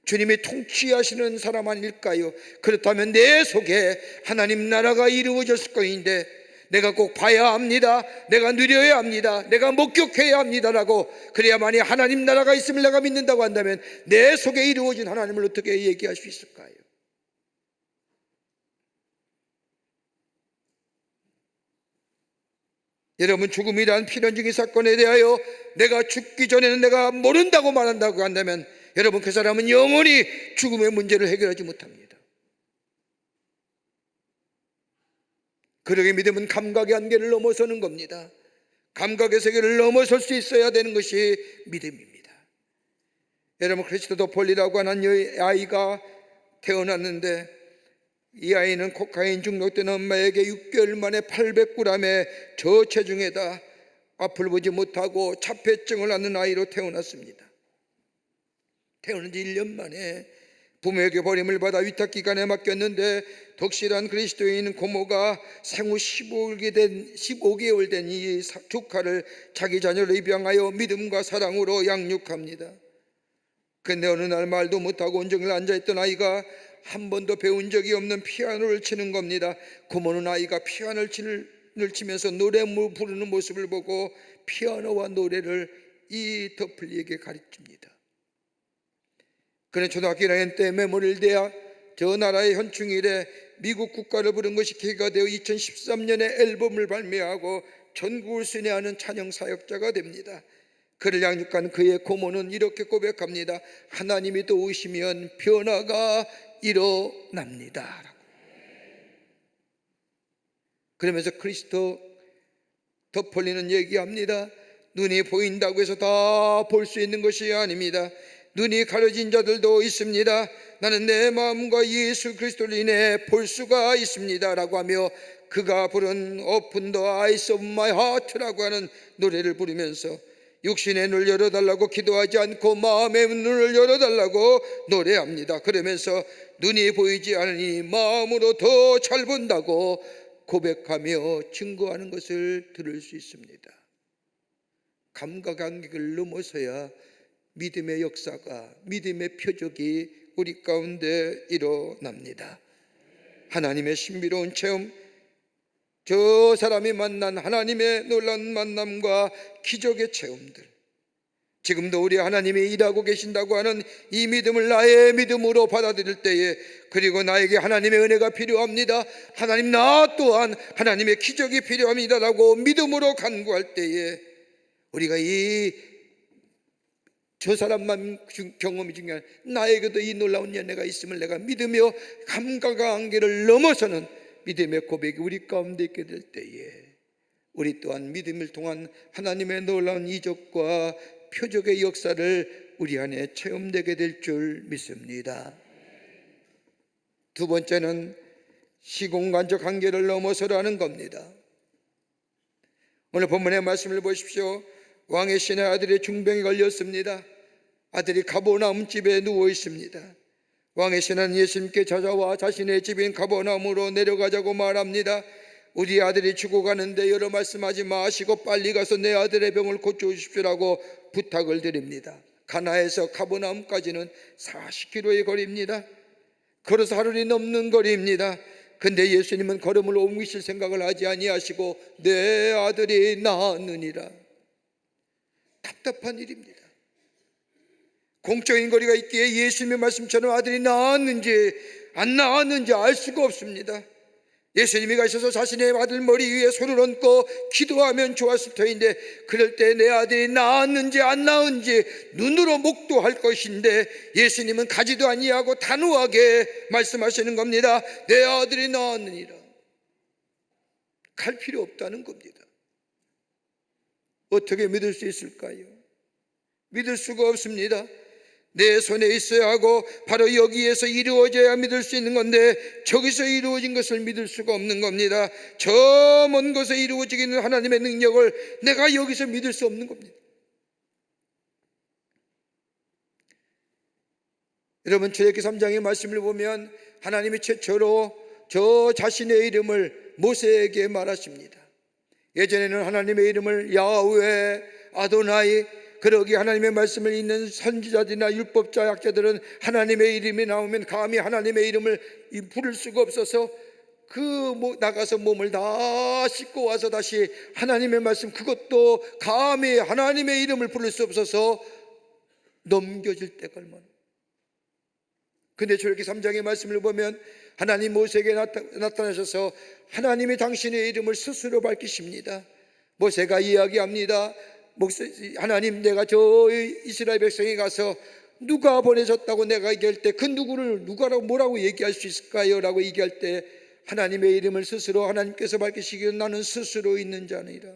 주님이 통치하시는 사람 아닐까요? 그렇다면 내 속에 하나님 나라가 이루어졌을 것인데, 내가 꼭 봐야 합니다, 내가 누려야 합니다, 내가 목격해야 합니다라고, 그래야만이 하나님 나라가 있음을 내가 믿는다고 한다면 내 속에 이루어진 하나님을 어떻게 얘기할 수 있을까요? 여러분, 죽음이란 필연적인 사건에 대하여 내가 죽기 전에는 내가 모른다고 말한다고 한다면 여러분, 그 사람은 영원히 죽음의 문제를 해결하지 못합니다. 그러게 믿음은 감각의 한계를 넘어서는 겁니다. 감각의 세계를 넘어설 수 있어야 되는 것이 믿음입니다. 여러분, 크리스토더 폴리라고 하는 아이가 태어났는데 이 아이는 코카인 중독된 엄마에게 6개월 만에 800g의 저체중에다 앞을 보지 못하고 자폐증을 앓는 아이로 태어났습니다. 태어난 지 1년 만에 부모에게 버림을 받아 위탁기관에 맡겼는데 독실한 그리스도인 고모가 생후 15개월 된 이 조카를 자기 자녀를 입양하여 믿음과 사랑으로 양육합니다. 근데 어느 날 말도 못하고 온종일 앉아있던 아이가 한 번도 배운 적이 없는 피아노를 치는 겁니다. 고모는 아이가 피아노를 치면서 노래 부르는 모습을 보고 피아노와 노래를 이 더플리에게 가르칩니다. 그는 초등학교 1학년 때 메모리얼 대학 저 나라의 현충일에 미국 국가를 부른 것이 계기가 되어 2013년에 앨범을 발매하고 전국을 순회하는 찬양 사역자가 됩니다. 그를 양육한 그의 고모는 이렇게 고백합니다. 하나님이 도우시면 변화가 일어납니다. 그러면서 크리스토 더폴리는 얘기합니다. 눈이 보인다고 해서 다 볼 수 있는 것이 아닙니다. 눈이 가려진 자들도 있습니다. 나는 내 마음과 예수 그리스도를 인해 볼 수가 있습니다 라고 하며 그가 부른 Open the Eyes of My Heart라고 하는 노래를 부르면서 육신의 눈을 열어달라고 기도하지 않고 마음의 눈을 열어달라고 노래합니다. 그러면서 눈이 보이지 않으니 마음으로 더 잘 본다고 고백하며 증거하는 것을 들을 수 있습니다. 감각 한계를 넘어서야 믿음의 역사가, 믿음의 표적이 우리 가운데 일어납니다. 하나님의 신비로운 체험, 저 사람이 만난 하나님의 놀라운 만남과 기적의 체험들, 지금도 우리 하나님이 일하고 계신다고 하는 이 믿음을 나의 믿음으로 받아들일 때에, 그리고 나에게 하나님의 은혜가 필요합니다, 하나님 나 또한 하나님의 기적이 필요합니다라고 믿음으로 간구할 때에 우리가 저 사람만 경험이 중요한 나에게도 이 놀라운 연애가 있음을 내가 믿으며 감각의 한계를 넘어서는 믿음의 고백이 우리 가운데 있게 될 때에 우리 또한 믿음을 통한 하나님의 놀라운 이적과 표적의 역사를 우리 안에 체험되게 될 줄 믿습니다. 두 번째는 시공간적 한계를 넘어서라는 겁니다. 오늘 본문의 말씀을 보십시오. 왕의 신의 아들이 중병에 걸렸습니다. 아들이 가버나움 집에 누워 있습니다. 왕의 신은 예수님께 찾아와 자신의 집인 가버나움으로 내려가자고 말합니다. 우리 아들이 죽어가는데 여러 말씀하지 마시고 빨리 가서 내 아들의 병을 고쳐주십시오라고 부탁을 드립니다. 가나에서 가버나움까지는 40km의 거리입니다. 걸어서 하루이 넘는 거리입니다. 근데 예수님은 걸음을 옮기실 생각을 하지 아니하시고 내 아들이 나았느니라. 답답한 일입니다. 공적인 거리가 있기에 예수님의 말씀처럼 아들이 나았는지 안 나았는지 알 수가 없습니다. 예수님이 가셔서 자신의 아들 머리 위에 손을 얹고 기도하면 좋았을 터인데 그럴 때 내 아들이 나았는지 안 나은지 눈으로 목도할 것인데 예수님은 가지도 아니하고 단호하게 말씀하시는 겁니다. 내 아들이 나았느니라. 갈 필요 없다는 겁니다. 어떻게 믿을 수 있을까요? 믿을 수가 없습니다. 내 손에 있어야 하고 바로 여기에서 이루어져야 믿을 수 있는 건데 저기서 이루어진 것을 믿을 수가 없는 겁니다. 저 먼 곳에 이루어지기는 하나님의 능력을 내가 여기서 믿을 수 없는 겁니다. 여러분, 출애굽기 3장의 말씀을 보면 하나님이 최초로 저 자신의 이름을 모세에게 말하십니다. 예전에는 하나님의 이름을 야훼, 아도나이, 그러기 하나님의 말씀을 읽는 선지자들이나 율법자 약자들은 하나님의 이름이 나오면 감히 하나님의 이름을 부를 수가 없어서 나가서 몸을 다 씻고 와서 다시 하나님의 말씀, 그것도 감히 하나님의 이름을 부를 수 없어서 넘겨질 때가 얼마나. 근데 출애굽기 3장의 말씀을 보면 하나님 모세에게 나타나셔서 하나님이 당신의 이름을 스스로 밝히십니다. 모세가 이야기합니다. 하나님, 내가 저 이스라엘 백성에 가서 누가 보내셨다고 내가 얘기할 때 그 누구를 누가라고 뭐라고 얘기할 수 있을까요? 라고 얘기할 때 하나님의 이름을 스스로 하나님께서 밝히시기에 나는 스스로 있는 자니라.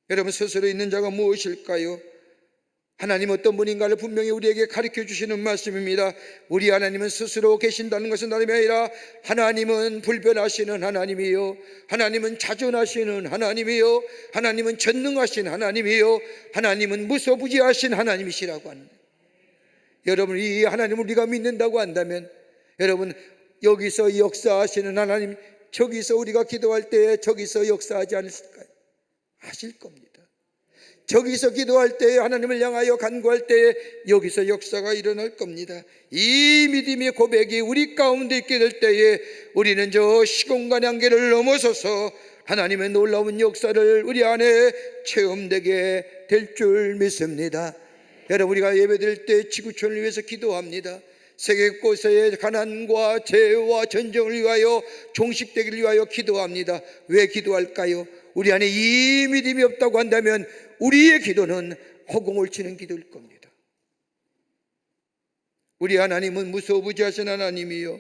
여러분, 스스로 있는 자가 무엇일까요? 하나님 어떤 분인가를 분명히 우리에게 가르쳐 주시는 말씀입니다. 우리 하나님은 스스로 계신다는 것은 다름이 아니라 하나님은 불변하시는 하나님이요, 하나님은 자존하시는 하나님이요, 하나님은 전능하신 하나님이요, 하나님은 무소부지하신 하나님이시라고 하는 거예요. 여러분, 이 하나님을 우리가 믿는다고 한다면, 여러분, 여기서 역사하시는 하나님, 저기서 우리가 기도할 때에 저기서 역사하지 않을까요? 하실 겁니다. 저기서 기도할 때에, 하나님을 향하여 간구할 때에 여기서 역사가 일어날 겁니다. 이 믿음의 고백이 우리 가운데 있게 될 때에 우리는 저 시공간의 한계를 넘어서서 하나님의 놀라운 역사를 우리 안에 체험되게 될 줄 믿습니다. 여러분, 우리가 예배드릴 때 지구촌을 위해서 기도합니다. 세계 곳의 가난과 재해와 전쟁을 위하여, 종식되기를 위하여 기도합니다. 왜 기도할까요? 우리 안에 이 믿음이 없다고 한다면 우리의 기도는 허공을 치는 기도일 겁니다. 우리 하나님은 무소부지하신 하나님이요,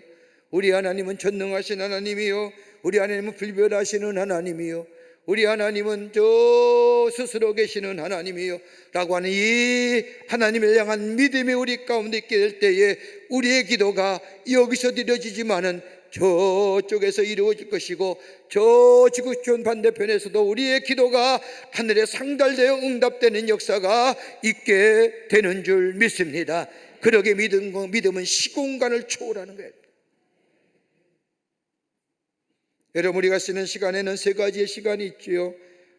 우리 하나님은 전능하신 하나님이요, 우리 하나님은 불변하시는 하나님이요, 우리 하나님은 저 스스로 계시는 하나님이요 라고 하는 이 하나님을 향한 믿음이 우리 가운데 있게 될 때에 우리의 기도가 여기서 드려지지만은 저쪽에서 이루어질 것이고, 저 지구촌 반대편에서도 우리의 기도가 하늘에 상달되어 응답되는 역사가 있게 되는 줄 믿습니다. 그러게 믿음은 시공간을 초월하는 거예요. 여러분, 우리가 쓰는 시간에는 세 가지의 시간이 있지요.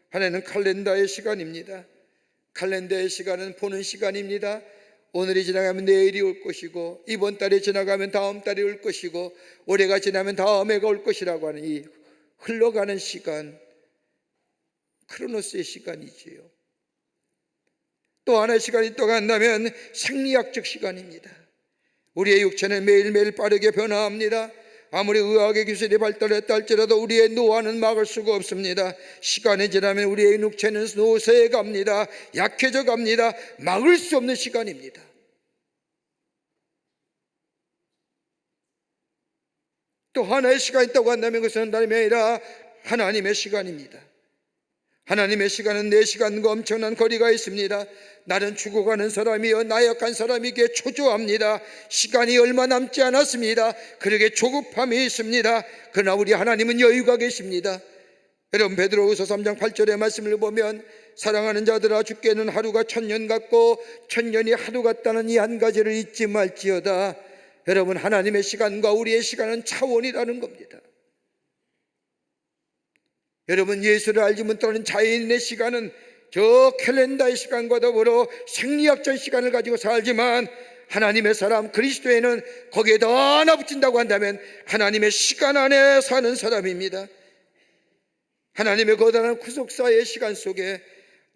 하나는 칼렌더의 시간입니다. 칼렌더의 시간은 보는 시간입니다. 오늘이 지나가면 내일이 올 것이고, 이번 달이 지나가면 다음 달이 올 것이고, 올해가 지나면 다음 해가 올 것이라고 하는 이 흘러가는 시간, 크로노스의 시간이지요. 또 하나의 시간이 또 간다면 생리학적 시간입니다. 우리의 육체는 매일매일 빠르게 변화합니다. 아무리 의학의 기술이 발달했다 할지라도 우리의 노화는 막을 수가 없습니다. 시간이 지나면 우리의 육체는 노쇠해 갑니다. 약해져 갑니다. 막을 수 없는 시간입니다. 또 하나의 시간이 있다고 한다면 그것은 다름이 아니라 하나님의 시간입니다. 하나님의 시간은 내 시간과 엄청난 거리가 있습니다. 나는 죽어가는 사람이여 나약한 사람이기에 초조합니다. 시간이 얼마 남지 않았습니다. 그러게 조급함이 있습니다. 그러나 우리 하나님은 여유가 계십니다. 여러분, 베드로후서 3장 8절의 말씀을 보면 사랑하는 자들아, 주께는 하루가 1000년 같고 1000년이 하루 같다는 이 한 가지를 잊지 말지어다. 여러분, 하나님의 시간과 우리의 시간은 차원이라는 겁니다. 여러분, 예수를 알지 못하는 자연인의 시간은 저 캘렌더의 시간과 더불어 생리학적 시간을 가지고 살지만, 하나님의 사람 그리스도에는 거기에 더 하나 붙인다고 한다면 하나님의 시간 안에 사는 사람입니다. 하나님의 거대한 구속사의 시간 속에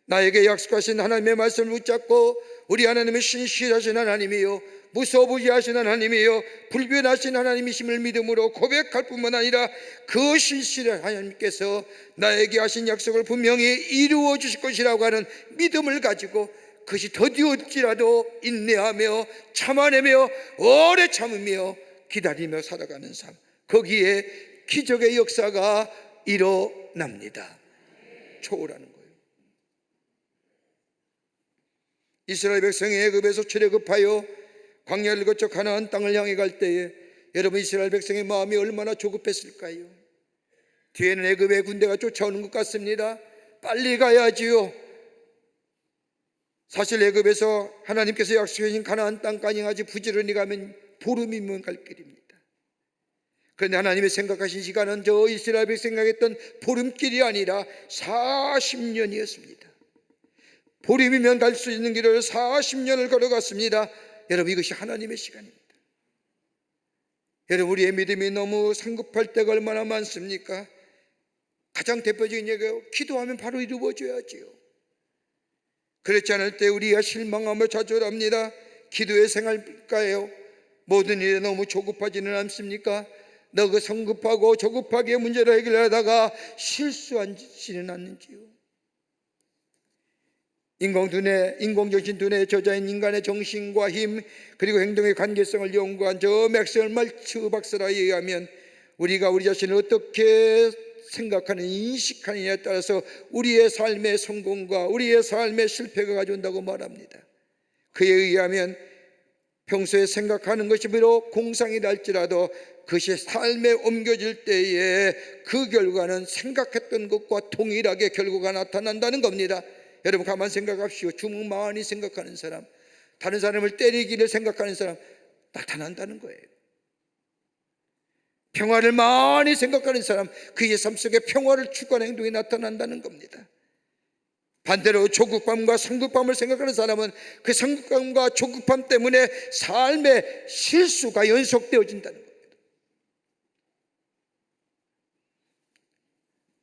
나에게 약속하신 하나님의 말씀을 붙잡고, 우리 하나님의 신실하신 하나님이요, 무소부지하신 하나님이요, 불변하신 하나님이심을 믿음으로 고백할 뿐만 아니라 그 신실한 하나님께서 나에게 하신 약속을 분명히 이루어 주실 것이라고 하는 믿음을 가지고 그것이 더디올지라도 인내하며 참아내며 오래 참으며 기다리며 살아가는 삶, 거기에 기적의 역사가 일어납니다. 초월하는 거예요. 이스라엘 백성이 애굽에서 출애굽하여 광야를 거쳐 가나안 땅을 향해 갈 때에 여러분, 이스라엘 백성의 마음이 얼마나 조급했을까요? 뒤에는 애굽의 군대가 쫓아오는 것 같습니다. 빨리 가야지요. 사실 애굽에서 하나님께서 약속하신 가나안 땅까지 아주 부지런히 가면 보름이면 갈 길입니다. 그런데 하나님이 생각하신 시간은 저 이스라엘 백성이 생각했던 보름길이 아니라 40년이었습니다. 보름이면 갈 수 있는 길을 40년을 걸어갔습니다. 여러분, 이것이 하나님의 시간입니다. 여러분, 우리의 믿음이 너무 성급할 때가 얼마나 많습니까? 가장 대표적인 얘기예요. 기도하면 바로 이루어져야지요. 그렇지 않을 때 우리가 실망하며 좌절합니다. 기도의 생활일까요? 모든 일에 너무 조급하지는 않습니까? 너그 성급하고 조급하게 문제를 해결하다가 실수하지는 않는지요? 인공정신 두뇌의 저자인 인간의 정신과 힘 그리고 행동의 관계성을 연구한 저 맥스웰 말츠 박사라에 의하면 우리가 우리 자신을 어떻게 생각하는, 인식하느냐에 따라서 우리의 삶의 성공과 우리의 삶의 실패가 가져온다고 말합니다. 그에 의하면 평소에 생각하는 것이 비록 공상이 날지라도 그것이 삶에 옮겨질 때에 그 결과는 생각했던 것과 동일하게 결과가 나타난다는 겁니다. 여러분 가만 생각합시오. 주먹 많이 생각하는 사람, 다른 사람을 때리기를 생각하는 사람, 나타난다는 거예요. 평화를 많이 생각하는 사람, 그의 삶 속에 평화를 추구하는 행동이 나타난다는 겁니다. 반대로 조급함과 성급함을 생각하는 사람은 그 성급함과 조급함 때문에 삶의 실수가 연속되어진다는 겁니다.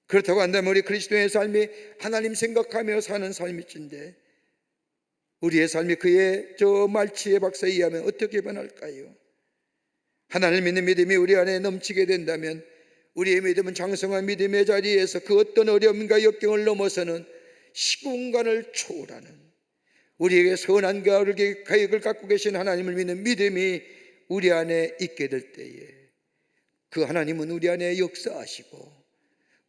그렇다고 한다면 우리 그리스도의 삶이 하나님 생각하며 사는 삶일진데 우리의 삶이 그의 저 말치의 박사에 의하면 어떻게 변할까요? 하나님을 믿는 믿음이 우리 안에 넘치게 된다면 우리의 믿음은 장성한 믿음의 자리에서 그 어떤 어려움과 역경을 넘어서는 시공간을 초월하는, 우리에게 선한 계획을 갖고 계신 하나님을 믿는 믿음이 우리 안에 있게 될 때에 그 하나님은 우리 안에 역사하시고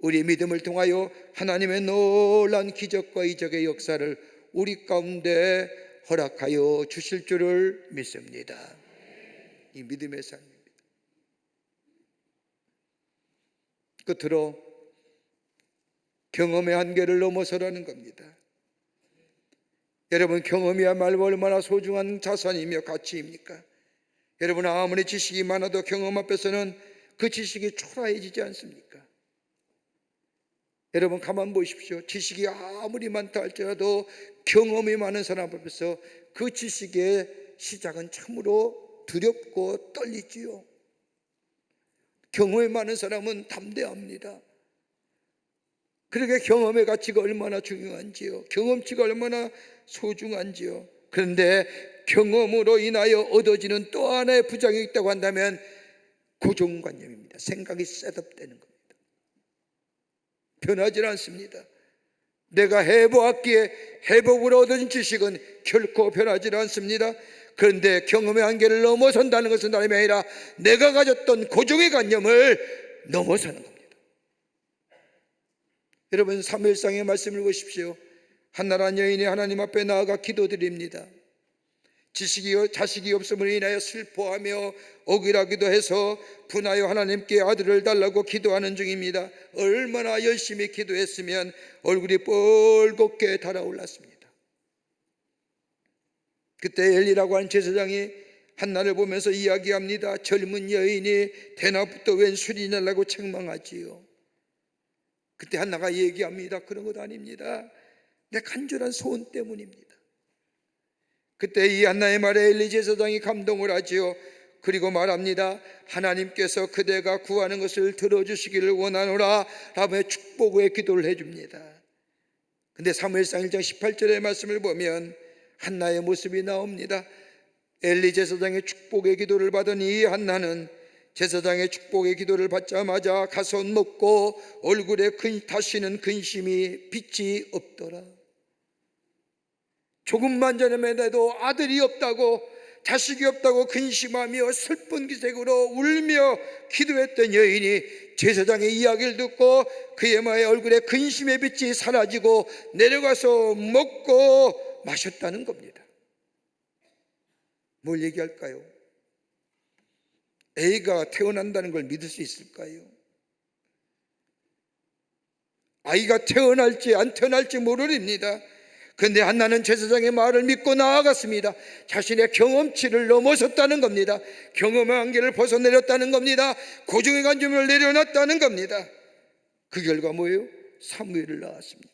우리의 믿음을 통하여 하나님의 놀라운 기적과 이적의 역사를 우리 가운데 허락하여 주실 줄을 믿습니다. 이 믿음의 삶입니다. 끝으로 경험의 한계를 넘어서라는 겁니다. 여러분, 경험이야말로 얼마나 소중한 자산이며 가치입니까? 여러분, 아무리 지식이 많아도 경험 앞에서는 그 지식이 초라해지지 않습니까? 여러분 가만 보십시오. 지식이 아무리 많다 할지라도 경험이 많은 사람 앞에서 그 지식의 시작은 참으로 두렵고 떨리지요. 경험이 많은 사람은 담대합니다. 그러게 경험의 가치가 얼마나 중요한지요, 경험치가 얼마나 소중한지요. 그런데 경험으로 인하여 얻어지는 또 하나의 부작용이 있다고 한다면 고정관념입니다. 생각이 셋업되는 겁니다. 변하지 않습니다. 내가 해보았기에 해복으로 얻은 지식은 결코 변하지 않습니다. 그런데 경험의 한계를 넘어선다는 것은 다름이 아니라 내가 가졌던 고정의 관념을 넘어서는 겁니다. 여러분, 사무엘상의 말씀을 보십시오. 한나라한 여인이 하나님 앞에 나아가 기도드립니다. 자식이 없음으로 인하여 슬퍼하며 억울하기도 해서 분하여 하나님께 아들을 달라고 기도하는 중입니다. 얼마나 열심히 기도했으면 얼굴이 뻘겋게 달아올랐습니다. 그때 엘리라고 하는 제사장이 한나를 보면서 이야기합니다. 젊은 여인이 대낮부터 웬 술이냐라고 책망하지요. 그때 한나가 얘기합니다. 그런 것 아닙니다. 내 간절한 소원 때문입니다. 그때 이 한나의 말에 엘리 제사장이 감동을 하지요. 그리고 말합니다. 하나님께서 그대가 구하는 것을 들어주시기를 원하노라 라며 축복의 기도를 해줍니다. 근데 사무엘상 1장 18절의 말씀을 보면 한나의 모습이 나옵니다. 엘리 제사장의 축복의 기도를 받은 이 한나는 제사장의 축복의 기도를 받자마자 가서 먹고 얼굴에 다시는 근심이 빛이 없더라. 조금만 전에만 해도 아들이 없다고, 자식이 없다고 근심하며 슬픈 기색으로 울며 기도했던 여인이 제사장의 이야기를 듣고 그의 얼굴에 근심의 빛이 사라지고 내려가서 먹고 마셨다는 겁니다. 뭘 얘기할까요? 애가 태어난다는 걸 믿을 수 있을까요? 아이가 태어날지 안 태어날지 모르립니다. 그런데 한나는 제사장의 말을 믿고 나아갔습니다. 자신의 경험치를 넘어섰다는 겁니다. 경험의 한계를 벗어내렸다는 겁니다. 고정의 관점을 내려놨다는 겁니다. 그 결과 뭐예요? 사무엘을 낳았습니다.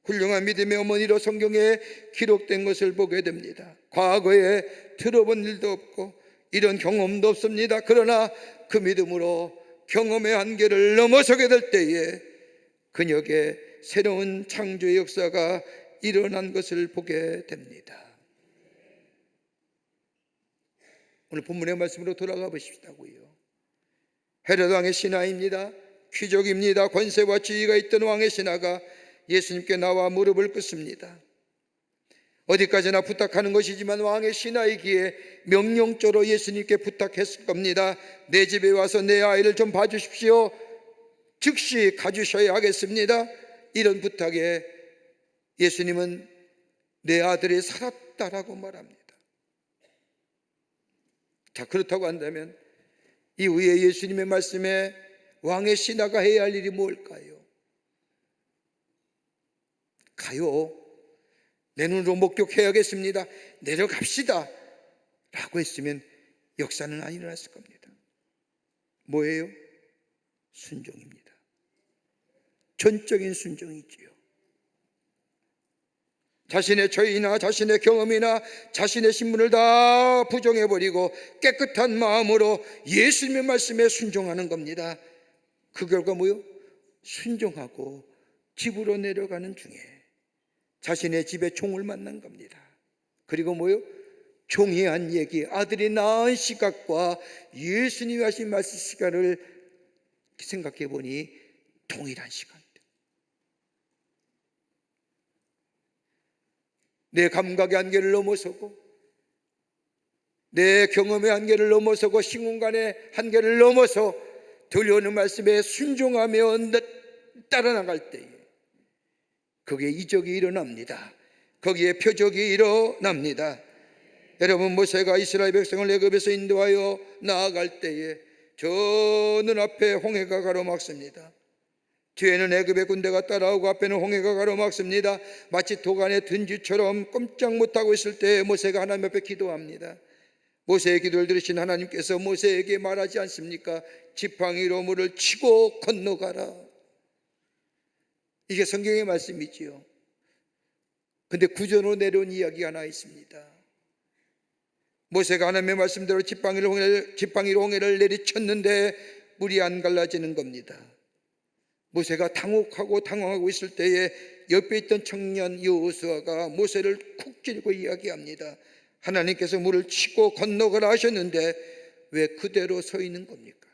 훌륭한 믿음의 어머니로 성경에 기록된 것을 보게 됩니다. 과거에 들어본 일도 없고 이런 경험도 없습니다. 그러나 그 믿음으로 경험의 한계를 넘어서게 될 때에 그녀에게 새로운 창조의 역사가 일어난 것을 보게 됩니다. 오늘 본문의 말씀으로 돌아가 보십시다고요. 헤롯 왕의 신하입니다. 귀족입니다. 권세와 지위가 있던 왕의 신하가 예수님께 나와 무릎을 꿇습니다. 어디까지나 부탁하는 것이지만 왕의 신하이기에 명령조로 예수님께 부탁했을 겁니다. 내 집에 와서 내 아이를 좀 봐주십시오. 즉시 가주셔야 하겠습니다. 이런 부탁에 예수님은 내 아들이 살았다라고 말합니다. 자, 그렇다고 한다면 이후에 예수님의 말씀에 왕의 신하가 해야 할 일이 뭘까요? 가요, 내 눈으로 목격해야겠습니다, 내려갑시다 라고 했으면 역사는 안 일어났을 겁니다. 뭐예요? 순종입니다. 전적인 순종이지요. 자신의 죄이나 자신의 경험이나 자신의 신분을 다 부정해버리고 깨끗한 마음으로 예수님의 말씀에 순종하는 겁니다. 그 결과 뭐요? 순종하고 집으로 내려가는 중에 자신의 집에 종을 만난 겁니다. 그리고 뭐요? 종이 한 얘기, 아들이 낳은 시각과 예수님이 하신 말씀 시간을 생각해 보니 동일한 시간입니다. 내 감각의 한계를 넘어서고 내 경험의 한계를 넘어서고 시공간의 한계를 넘어서 들려오는 말씀에 순종하며 따라 나갈 때에 거기에 이적이 일어납니다. 거기에 표적이 일어납니다. 여러분, 모세가 이스라엘 백성을 애굽에서 인도하여 나아갈 때에 저 눈앞에 홍해가 가로막습니다. 뒤에는 애굽의 군대가 따라오고 앞에는 홍해가 가로막습니다. 마치 도간에 든 쥐처럼 꼼짝 못하고 있을 때 모세가 하나님 앞에 기도합니다. 모세의 기도를 들으신 하나님께서 모세에게 말하지 않습니까? 지팡이로 물을 치고 건너가라. 이게 성경의 말씀이지요. 근데 구전으로 내려온 이야기가 하나 있습니다. 모세가 하나님의 말씀대로 지팡이로 홍해를 내리쳤는데 물이 안 갈라지는 겁니다. 모세가 당황하고 있을 때에 옆에 있던 청년 여호수아가 모세를 쿡 찌르고 이야기합니다. 하나님께서 물을 치고 건너가라 하셨는데 왜 그대로 서 있는 겁니까?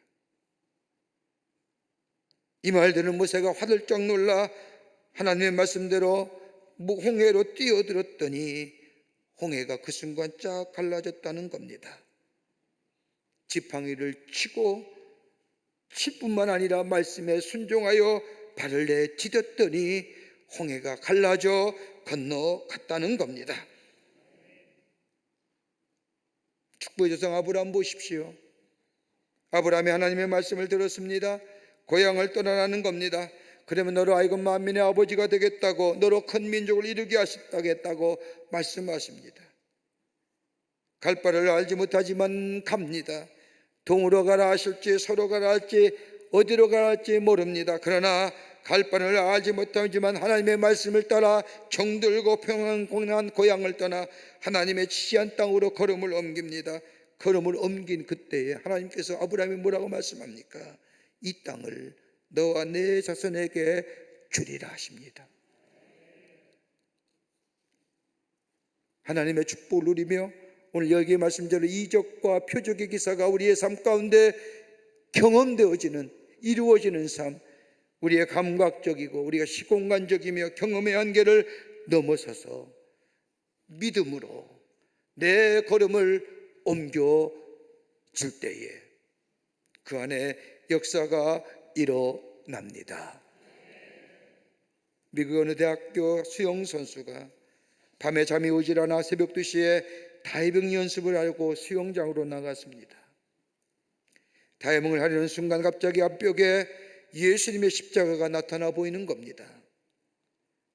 이 말들은 모세가 화들짝 놀라 하나님의 말씀대로 홍해로 뛰어들었더니 홍해가 그 순간 쫙 갈라졌다는 겁니다. 지팡이를 치고 칠 뿐만 아니라 말씀에 순종하여 발을 내디뎠더니 홍해가 갈라져 건너갔다는 겁니다. 축복의 조상 아브라함 보십시오. 아브라함이 하나님의 말씀을 들었습니다. 고향을 떠나라는 겁니다. 그러면 너로 하여금 만민의 아버지가 되겠다고, 너로 큰 민족을 이루게 하겠다고 말씀하십니다. 갈 바를 알지 못하지만 갑니다. 동으로 가라 하실지 서로 가라 할지 어디로 가라 할지 모릅니다. 그러나 갈 바를 알지 못하지만 하나님의 말씀을 따라 정들고 평안한 고향을 떠나 하나님의 지시한 땅으로 걸음을 옮깁니다. 걸음을 옮긴 그때에 하나님께서 아브라함이 뭐라고 말씀합니까? 이 땅을 너와 내 자손에게 주리라 하십니다. 하나님의 축복을 누리며 오늘 여기에 말씀대로 이적과 표적의 기사가 우리의 삶 가운데 경험되어지는, 이루어지는 삶, 우리의 감각적이고 우리가 시공간적이며 경험의 한계를 넘어서서 믿음으로 내 걸음을 옮겨줄 때에 그 안에 역사가 일어납니다. 미국 어느 대학교 수영 선수가 밤에 잠이 오질 않아 새벽 2시에 다이빙 연습을 하려고 수영장으로 나갔습니다. 다이빙을 하려는 순간 갑자기 앞벽에 예수님의 십자가가 나타나 보이는 겁니다.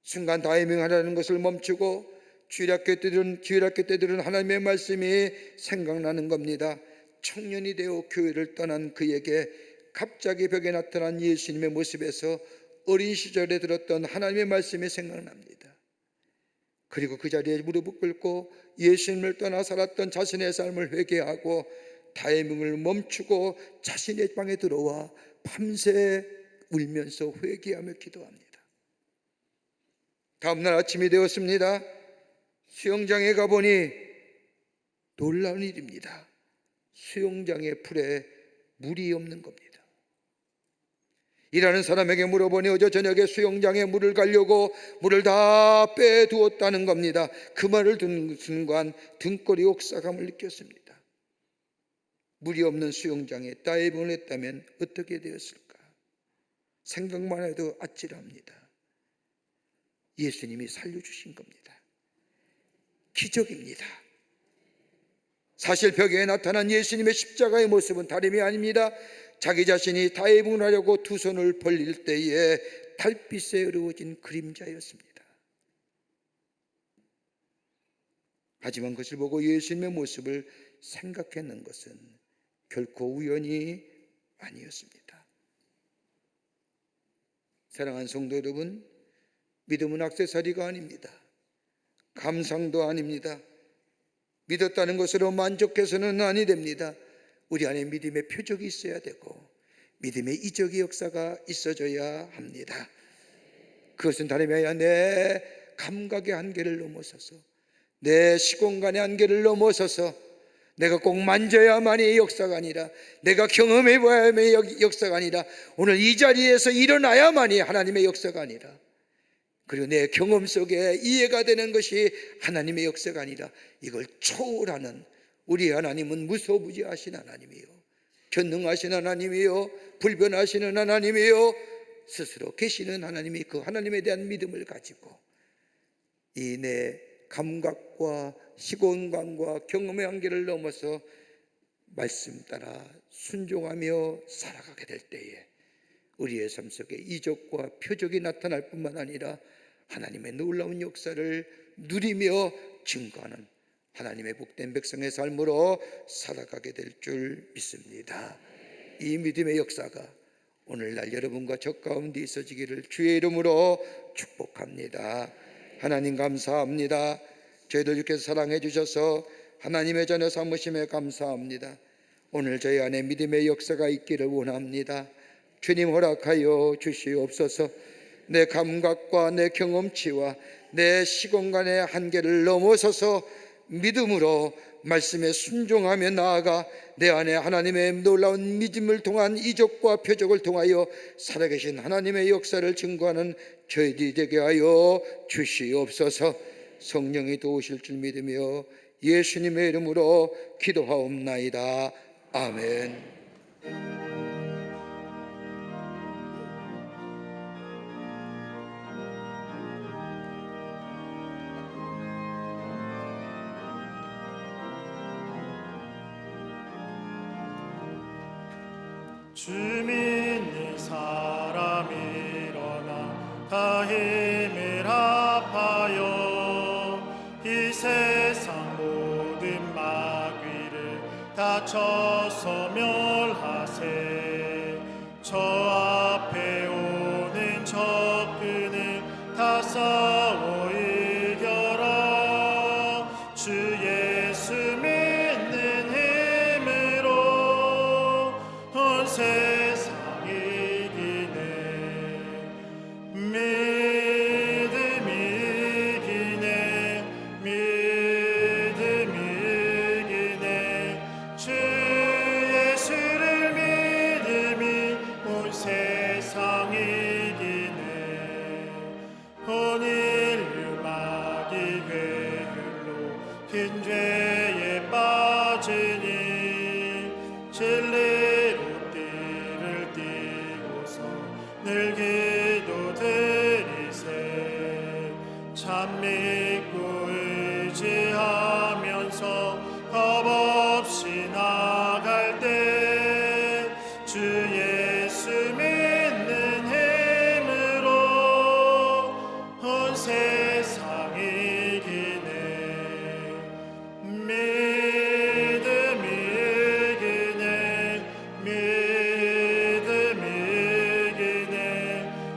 순간 다이빙 하려는 것을 멈추고 주일학교 때 들은 하나님의 말씀이 생각나는 겁니다. 청년이 되어 교회를 떠난 그에게 갑자기 벽에 나타난 예수님의 모습에서 어린 시절에 들었던 하나님의 말씀이 생각납니다. 그리고 그 자리에 무릎을 꿇고 예수님을 떠나 살았던 자신의 삶을 회개하고 다이빙을 멈추고 자신의 방에 들어와 밤새 울면서 회개하며 기도합니다. 다음날 아침이 되었습니다. 수영장에 가보니 놀라운 일입니다. 수영장의 풀에 물이 없는 겁니다. 일하는 사람에게 물어보니 어제 저녁에 수영장에 물을 가려고 물을 다 빼두었다는 겁니다. 그 말을 듣는 순간 등골이 옥사감을 느꼈습니다. 물이 없는 수영장에 다이빙을 했다면 어떻게 되었을까? 생각만 해도 아찔합니다. 예수님이 살려주신 겁니다. 기적입니다. 사실 벽에 나타난 예수님의 십자가의 모습은 다름이 아닙니다. 자기 자신이 다이빙을 하려고 두 손을 벌릴 때에 달빛에 어두워진 그림자였습니다. 하지만 그것을 보고 예수님의 모습을 생각했는 것은 결코 우연이 아니었습니다. 사랑하는 성도 여러분, 믿음은 액세서리가 아닙니다. 감상도 아닙니다. 믿었다는 것으로 만족해서는 아니 됩니다. 우리 안에 믿음의 표적이 있어야 되고 믿음의 이적의 역사가 있어져야 합니다. 그것은 다름이 아니라 내 감각의 한계를 넘어서서, 내 시공간의 한계를 넘어서서 내가 꼭 만져야만이 역사가 아니라, 내가 경험해봐야만이 역사가 아니라, 오늘 이 자리에서 일어나야만이 하나님의 역사가 아니라, 그리고 내 경험 속에 이해가 되는 것이 하나님의 역사가 아니라, 이걸 초월하는 우리 하나님은 무소부지하신 하나님이요, 전능하신 하나님이요, 불변하시는 하나님이요, 스스로 계시는 하나님이, 그 하나님에 대한 믿음을 가지고 이 내 감각과 시공간과 경험의 한계를 넘어서 말씀 따라 순종하며 살아가게 될 때에 우리의 삶 속에 이적과 표적이 나타날 뿐만 아니라 하나님의 놀라운 역사를 누리며 증거하는 하나님의 복된 백성의 삶으로 살아가게 될 줄 믿습니다. 이 믿음의 역사가 오늘날 여러분과 저 가운데 있어지기를 주의 이름으로 축복합니다. 하나님 감사합니다. 저희들 주께서 사랑해 주셔서 하나님의 전혀 사무심에 감사합니다. 오늘 저희 안에 믿음의 역사가 있기를 원합니다. 주님 허락하여 주시옵소서. 내 감각과 내 경험치와 내 시공간의 한계를 넘어서서 믿음으로 말씀에 순종하며 나아가 내 안에 하나님의 놀라운 믿음을 통한 이적과 표적을 통하여 살아계신 하나님의 역사를 증거하는 저희들이 되게 하여 주시옵소서. 성령이 도우실 줄 믿으며 예수님의 이름으로 기도하옵나이다. 아멘. 주 믿는 사람 일어나 다 힘을 합하여 이 세상 모든 마귀를 다 쳐서 멸하세. 저 앞에 오는 적군을 다 싸워 이겨라. 주 예수 믿는 힘으로 온 세상 이기네. 믿음이 이기네. 믿음이 이기네. 주 예수를 믿음이 온 세상 이기네. 온 인류 마귀 괴율로 큰 죄에 빠지니 진리로 띠를 띠고서 늘 기도드리세. 참 믿고 의지하면서 겁없이 나갈 때 주 예수 믿는 힘으로 온 세상 이기네. 믿음이 이기네. 믿음이 이기네.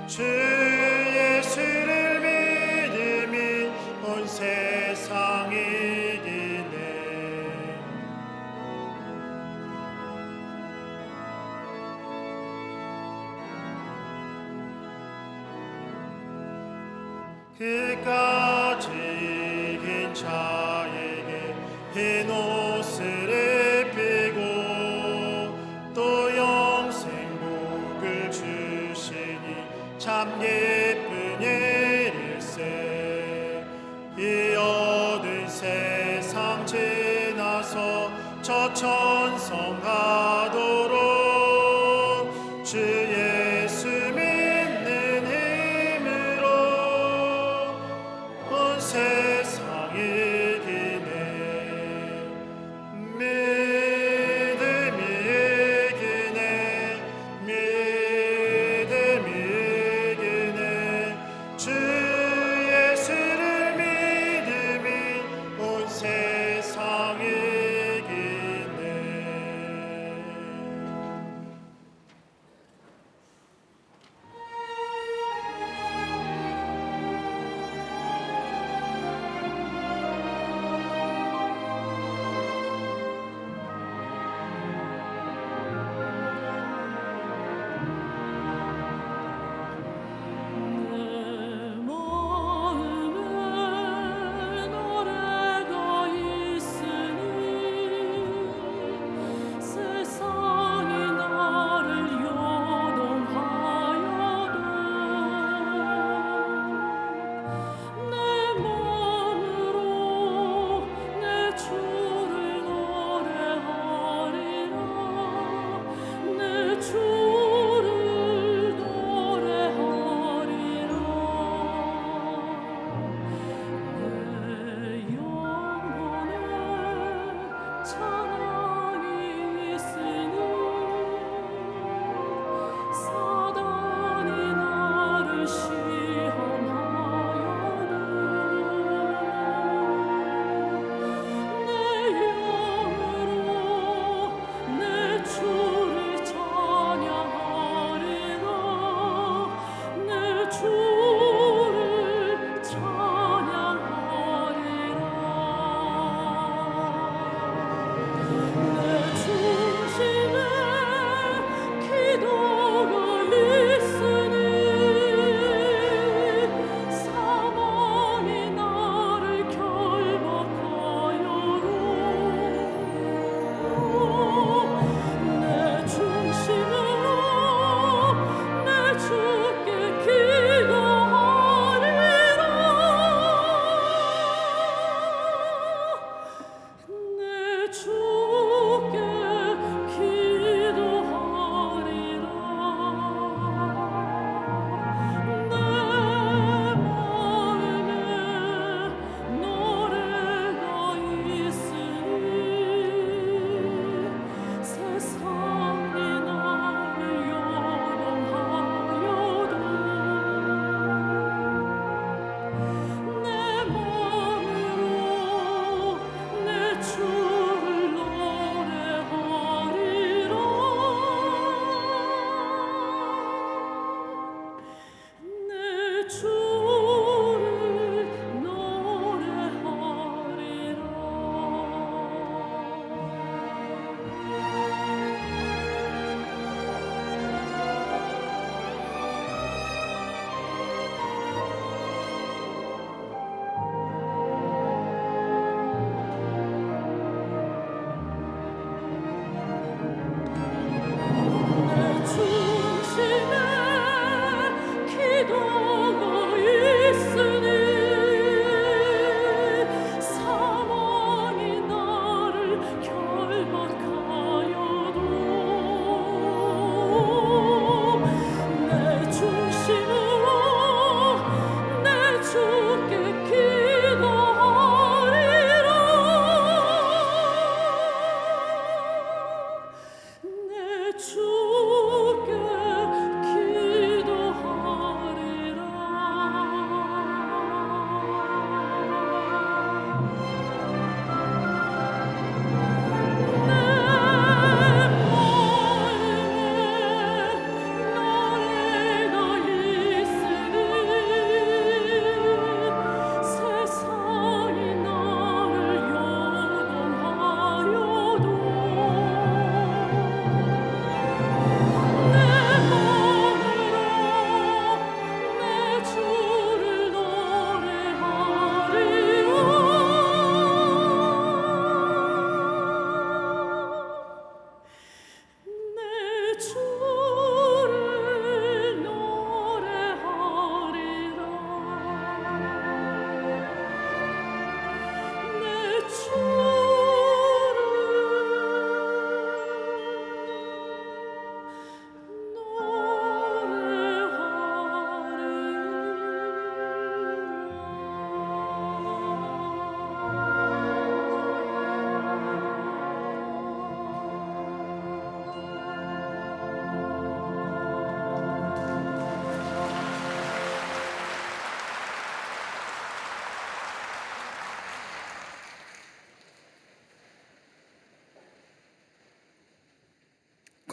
주 예수를 믿음이 온 세상 이기네. 그까지 이긴 자에게 흰 옷을 입히고 또 영생 복을 주시 전성하도록 주 예수 믿는 힘으로 온 세상이 이기네. 믿음이 이기네. 믿음이 이기네. 주 예수를 믿음이 온 세상이 이기네.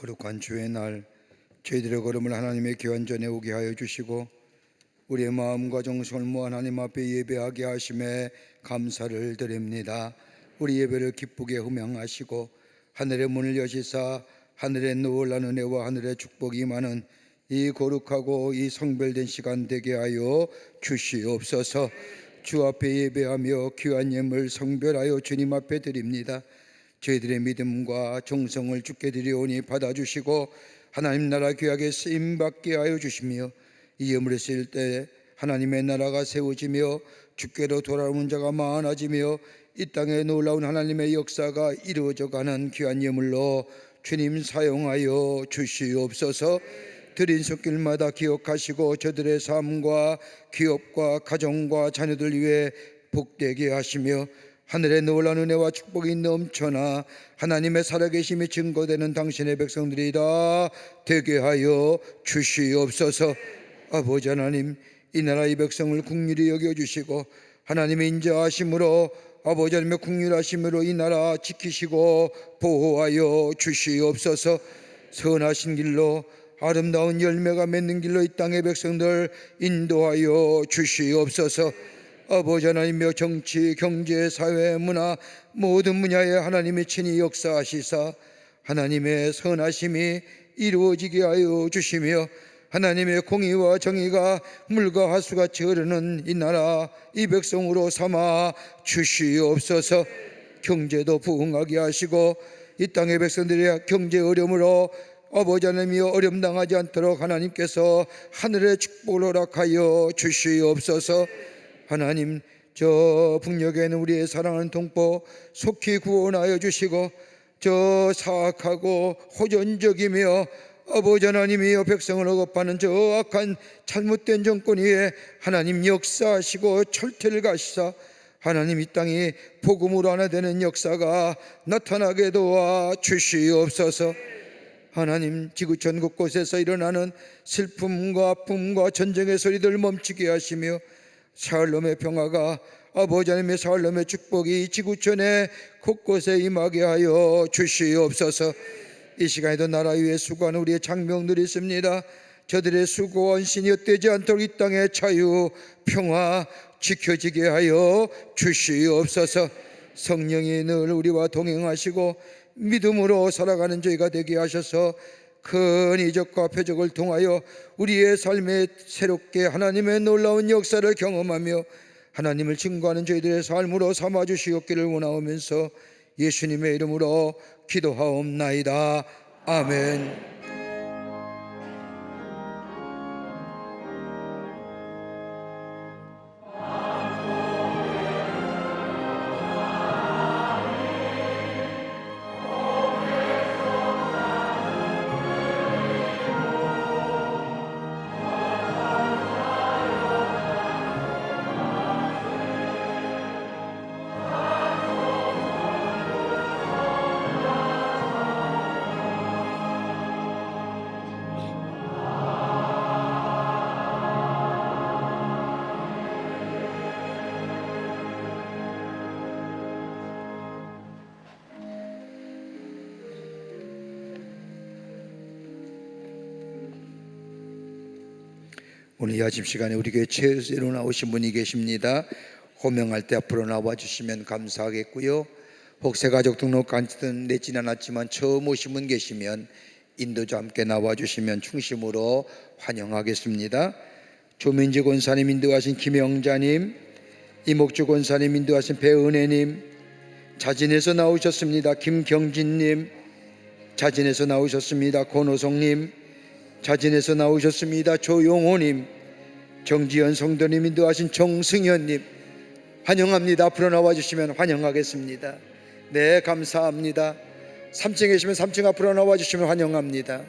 거룩한 주의 날 저희들의 걸음을 하나님의 귀한 전에 오게 하여 주시고 우리의 마음과 정성을 모아 하나님 앞에 예배하게 하심에 감사를 드립니다. 우리 예배를 기쁘게 흠양하시고 하늘의 문을 여시사 하늘의 놀라운 은혜와 하늘의 축복이 임하는 이 거룩하고 이 성별된 시간 되게 하여 주시옵소서. 주 앞에 예배하며 귀한 예물 성별하여 주님 앞에 드립니다. 저희들의 믿음과 정성을 주께 드리오니 받아주시고 하나님 나라 귀하게 쓰임받게 하여 주시며 이 예물을 쓰일 때 하나님의 나라가 세워지며 주께로 돌아오는 자가 많아지며 이 땅에 놀라운 하나님의 역사가 이루어져가는 귀한 예물로 주님 사용하여 주시옵소서. 드린 손길마다 기억하시고 저들의 삶과 기업과 가정과 자녀들 위해 복되게 하시며 하늘의 놀라운 은혜와 축복이 넘쳐나 하나님의 살아계심이 증거되는 당신의 백성들이 다 되게 하여 주시옵소서. 아버지 하나님, 이 나라 이 백성을 긍휼히 여겨주시고 하나님의 인자하심으로 아버지 하나님의 긍휼하심으로 이 나라 지키시고 보호하여 주시옵소서. 선하신 길로 아름다운 열매가 맺는 길로 이 땅의 백성들 인도하여 주시옵소서. 아버지 하나님이여 정치, 경제, 사회, 문화 모든 분야에 하나님이 친히 역사하시사 하나님의 선하심이 이루어지게 하여 주시며 하나님의 공의와 정의가 물과 하수같이 흐르는 이 나라 이 백성으로 삼아 주시옵소서. 경제도 부흥하게 하시고 이 땅의 백성들의 경제 어려움으로 아버지 하나님이여 어려움 당하지 않도록 하나님께서 하늘의 축복을 허락하여 주시옵소서. 하나님, 저 북녘에는 우리의 사랑하는 동포 속히 구원하여 주시고 저 사악하고 호전적이며 아버지 하나님이여 백성을 억압하는 저 악한 잘못된 정권 위에 하나님 역사하시고 철퇴를 가시사 하나님 이 땅이 복음으로 하나 되는 역사가 나타나게 도와 주시옵소서. 하나님, 지구촌 곳곳에서 일어나는 슬픔과 아픔과 전쟁의 소리들 멈추게 하시며 샬롬의 평화가 아버지 하나님의 샬롬의 축복이 지구촌에 곳곳에 임하게 하여 주시옵소서. 이 시간에도 나라 위에 수고하는 우리의 장병들이 있습니다. 저들의 수고와 헌신이 헛되지 않도록 이 땅의 자유, 평화 지켜지게 하여 주시옵소서. 성령이 늘 우리와 동행하시고 믿음으로 살아가는 저희가 되게 하셔서 큰 이적과 표적을 통하여 우리의 삶에 새롭게 하나님의 놀라운 역사를 경험하며 하나님을 증거하는 저희들의 삶으로 삼아주시옵기를 원하오면서 예수님의 이름으로 기도하옵나이다. 아멘. 오늘 이 아침 시간에 우리 교회 새로 나오신 분이 계십니다. 호명할 때 앞으로 나와주시면 감사하겠고요. 혹세 가족 등록 간지든 내진 않았지만 처음 오신 분 계시면 인도자 함께 나와주시면 충심으로 환영하겠습니다. 조민지 권사님 인도하신 김영자님, 이목주 권사님 인도하신 배은혜님, 자진해서 나오셨습니다. 김경진님, 자진해서 나오셨습니다. 권호성님, 자진해서 나오셨습니다. 조용호님, 정지현 성도님 인도하신 정승현님 환영합니다. 앞으로 나와주시면 환영하겠습니다. 네, 감사합니다. 3층에 계시면 3층 앞으로 나와주시면 환영합니다.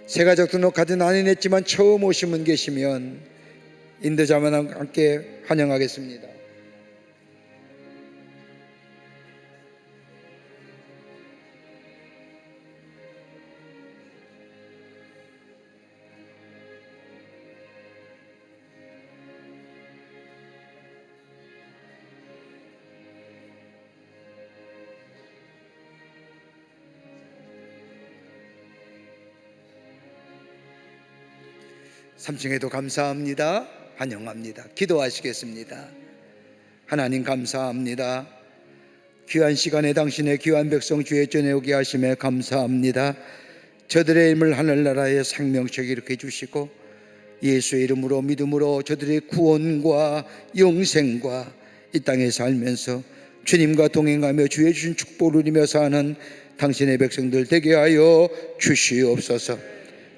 새가족 등록 카드 안 했지만 처음 오신 분 계시면 인도자만 함께 환영하겠습니다. 3층에도 감사합니다. 환영합니다. 기도하시겠습니다. 하나님 감사합니다. 귀한 시간에 당신의 귀한 백성 주의 전에 오게 하심에 감사합니다. 저들의 힘을 하늘나라의 생명책 이렇게 주시고 예수의 이름으로 믿음으로 저들의 구원과 영생과 이 땅에 살면서 주님과 동행하며 주의 주신 축복을 누리며 사는 당신의 백성들 되게 하여 주시옵소서.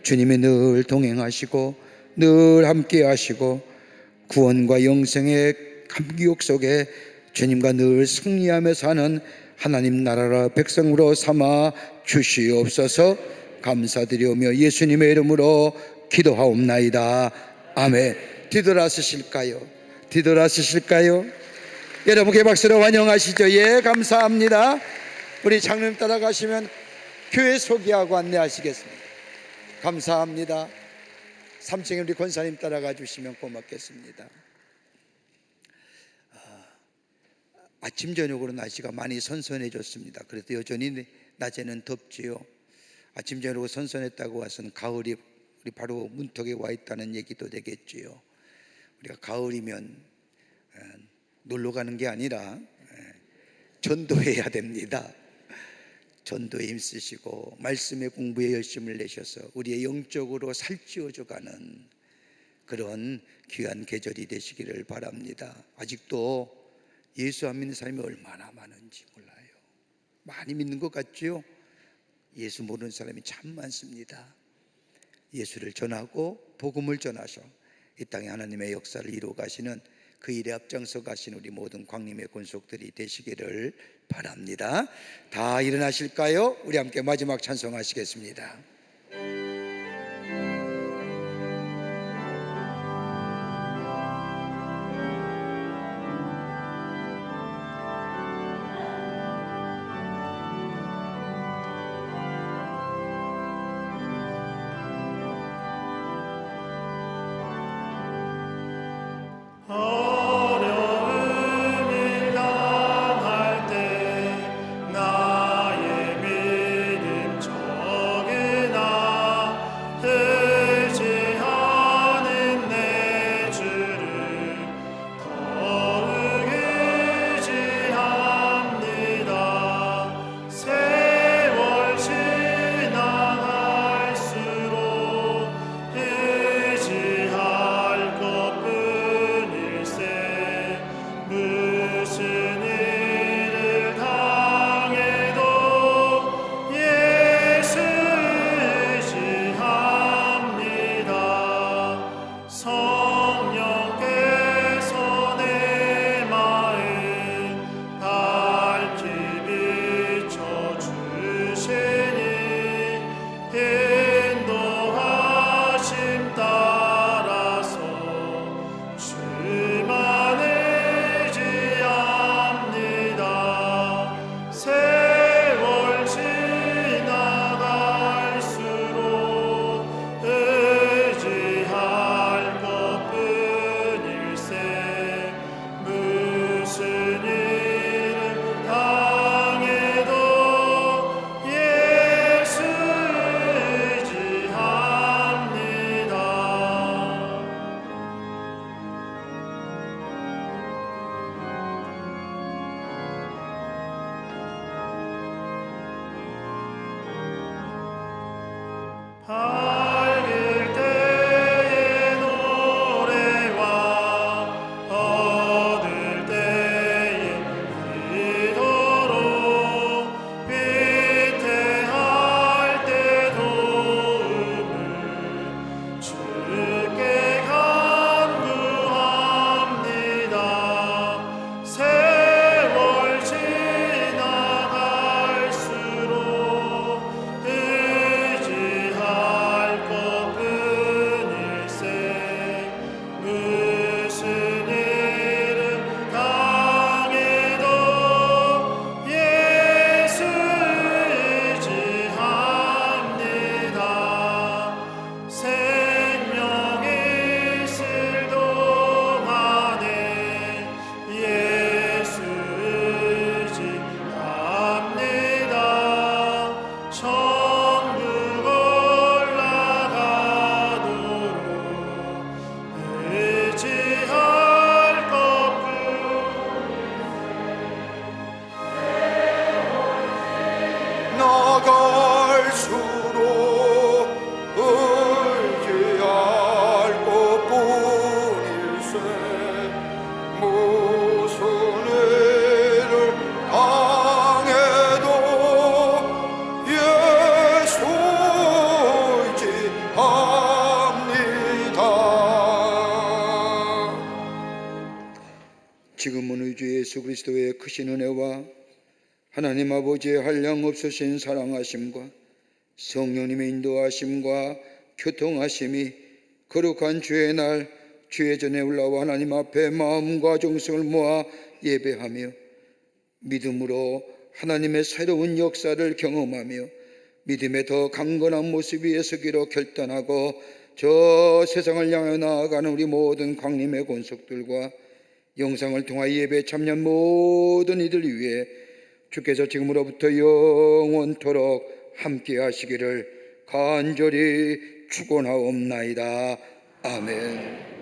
주님이 늘 동행하시고 늘 함께 하시고 구원과 영생의 감기옥 속에 주님과 늘 승리하며 사는 하나님 나라라 백성으로 삼아 주시옵소서. 감사드리오며 예수님의 이름으로 기도하옵나이다. 아멘. 뒤돌아서실까요? 뒤돌아서실까요? 여러분께 박수로 환영하시죠. 예, 감사합니다. 우리 장로님 따라가시면 교회 소개하고 안내하시겠습니다. 감사합니다. 3층에 우리 권사님 따라가 주시면 고맙겠습니다. 아침 저녁으로 날씨가 많이 선선해졌습니다. 그래도 여전히 낮에는 덥지요. 아침 저녁으로 선선했다고 해서는 가을이 우리 바로 문턱에 와 있다는 얘기도 되겠지요. 우리가 가을이면 놀러 가는 게 아니라 전도해야 됩니다. 전도에 힘쓰시고 말씀의 공부에 열심을 내셔서 우리의 영적으로 살찌워져가는 그런 귀한 계절이 되시기를 바랍니다. 아직도 예수 안 믿는 사람이 얼마나 많은지 몰라요. 많이 믿는 것 같죠? 예수 모르는 사람이 참 많습니다. 예수를 전하고 복음을 전하셔 이 땅에 하나님의 역사를 이루어 가시는 그 일에 앞장서 가신 우리 모든 광림의 권속들이 되시기를 바랍니다. 다 일어나실까요? 우리 함께 마지막 찬송하시겠습니다. 예수로 의지할 것뿐일세. 무슨 일을 당해도 예수 의지합니다. 지금은 우리 주 예수 그리스도의 크신 은혜와 하나님 아버지의 한량없으신 사랑하심과 성령님의 인도하심과 교통하심이 거룩한 주의 날 주의 전에 올라와 하나님 앞에 마음과 정성을 모아 예배하며 믿음으로 하나님의 새로운 역사를 경험하며 믿음의 더 강건한 모습 위에 서기로 결단하고 저 세상을 향해 나아가는 우리 모든 광림의 권속들과 영상을 통하여 예배에 참여한 모든 이들 위해 주께서 지금으로부터 영원토록 함께 하시기를 간절히 축원하옵나이다. 아멘.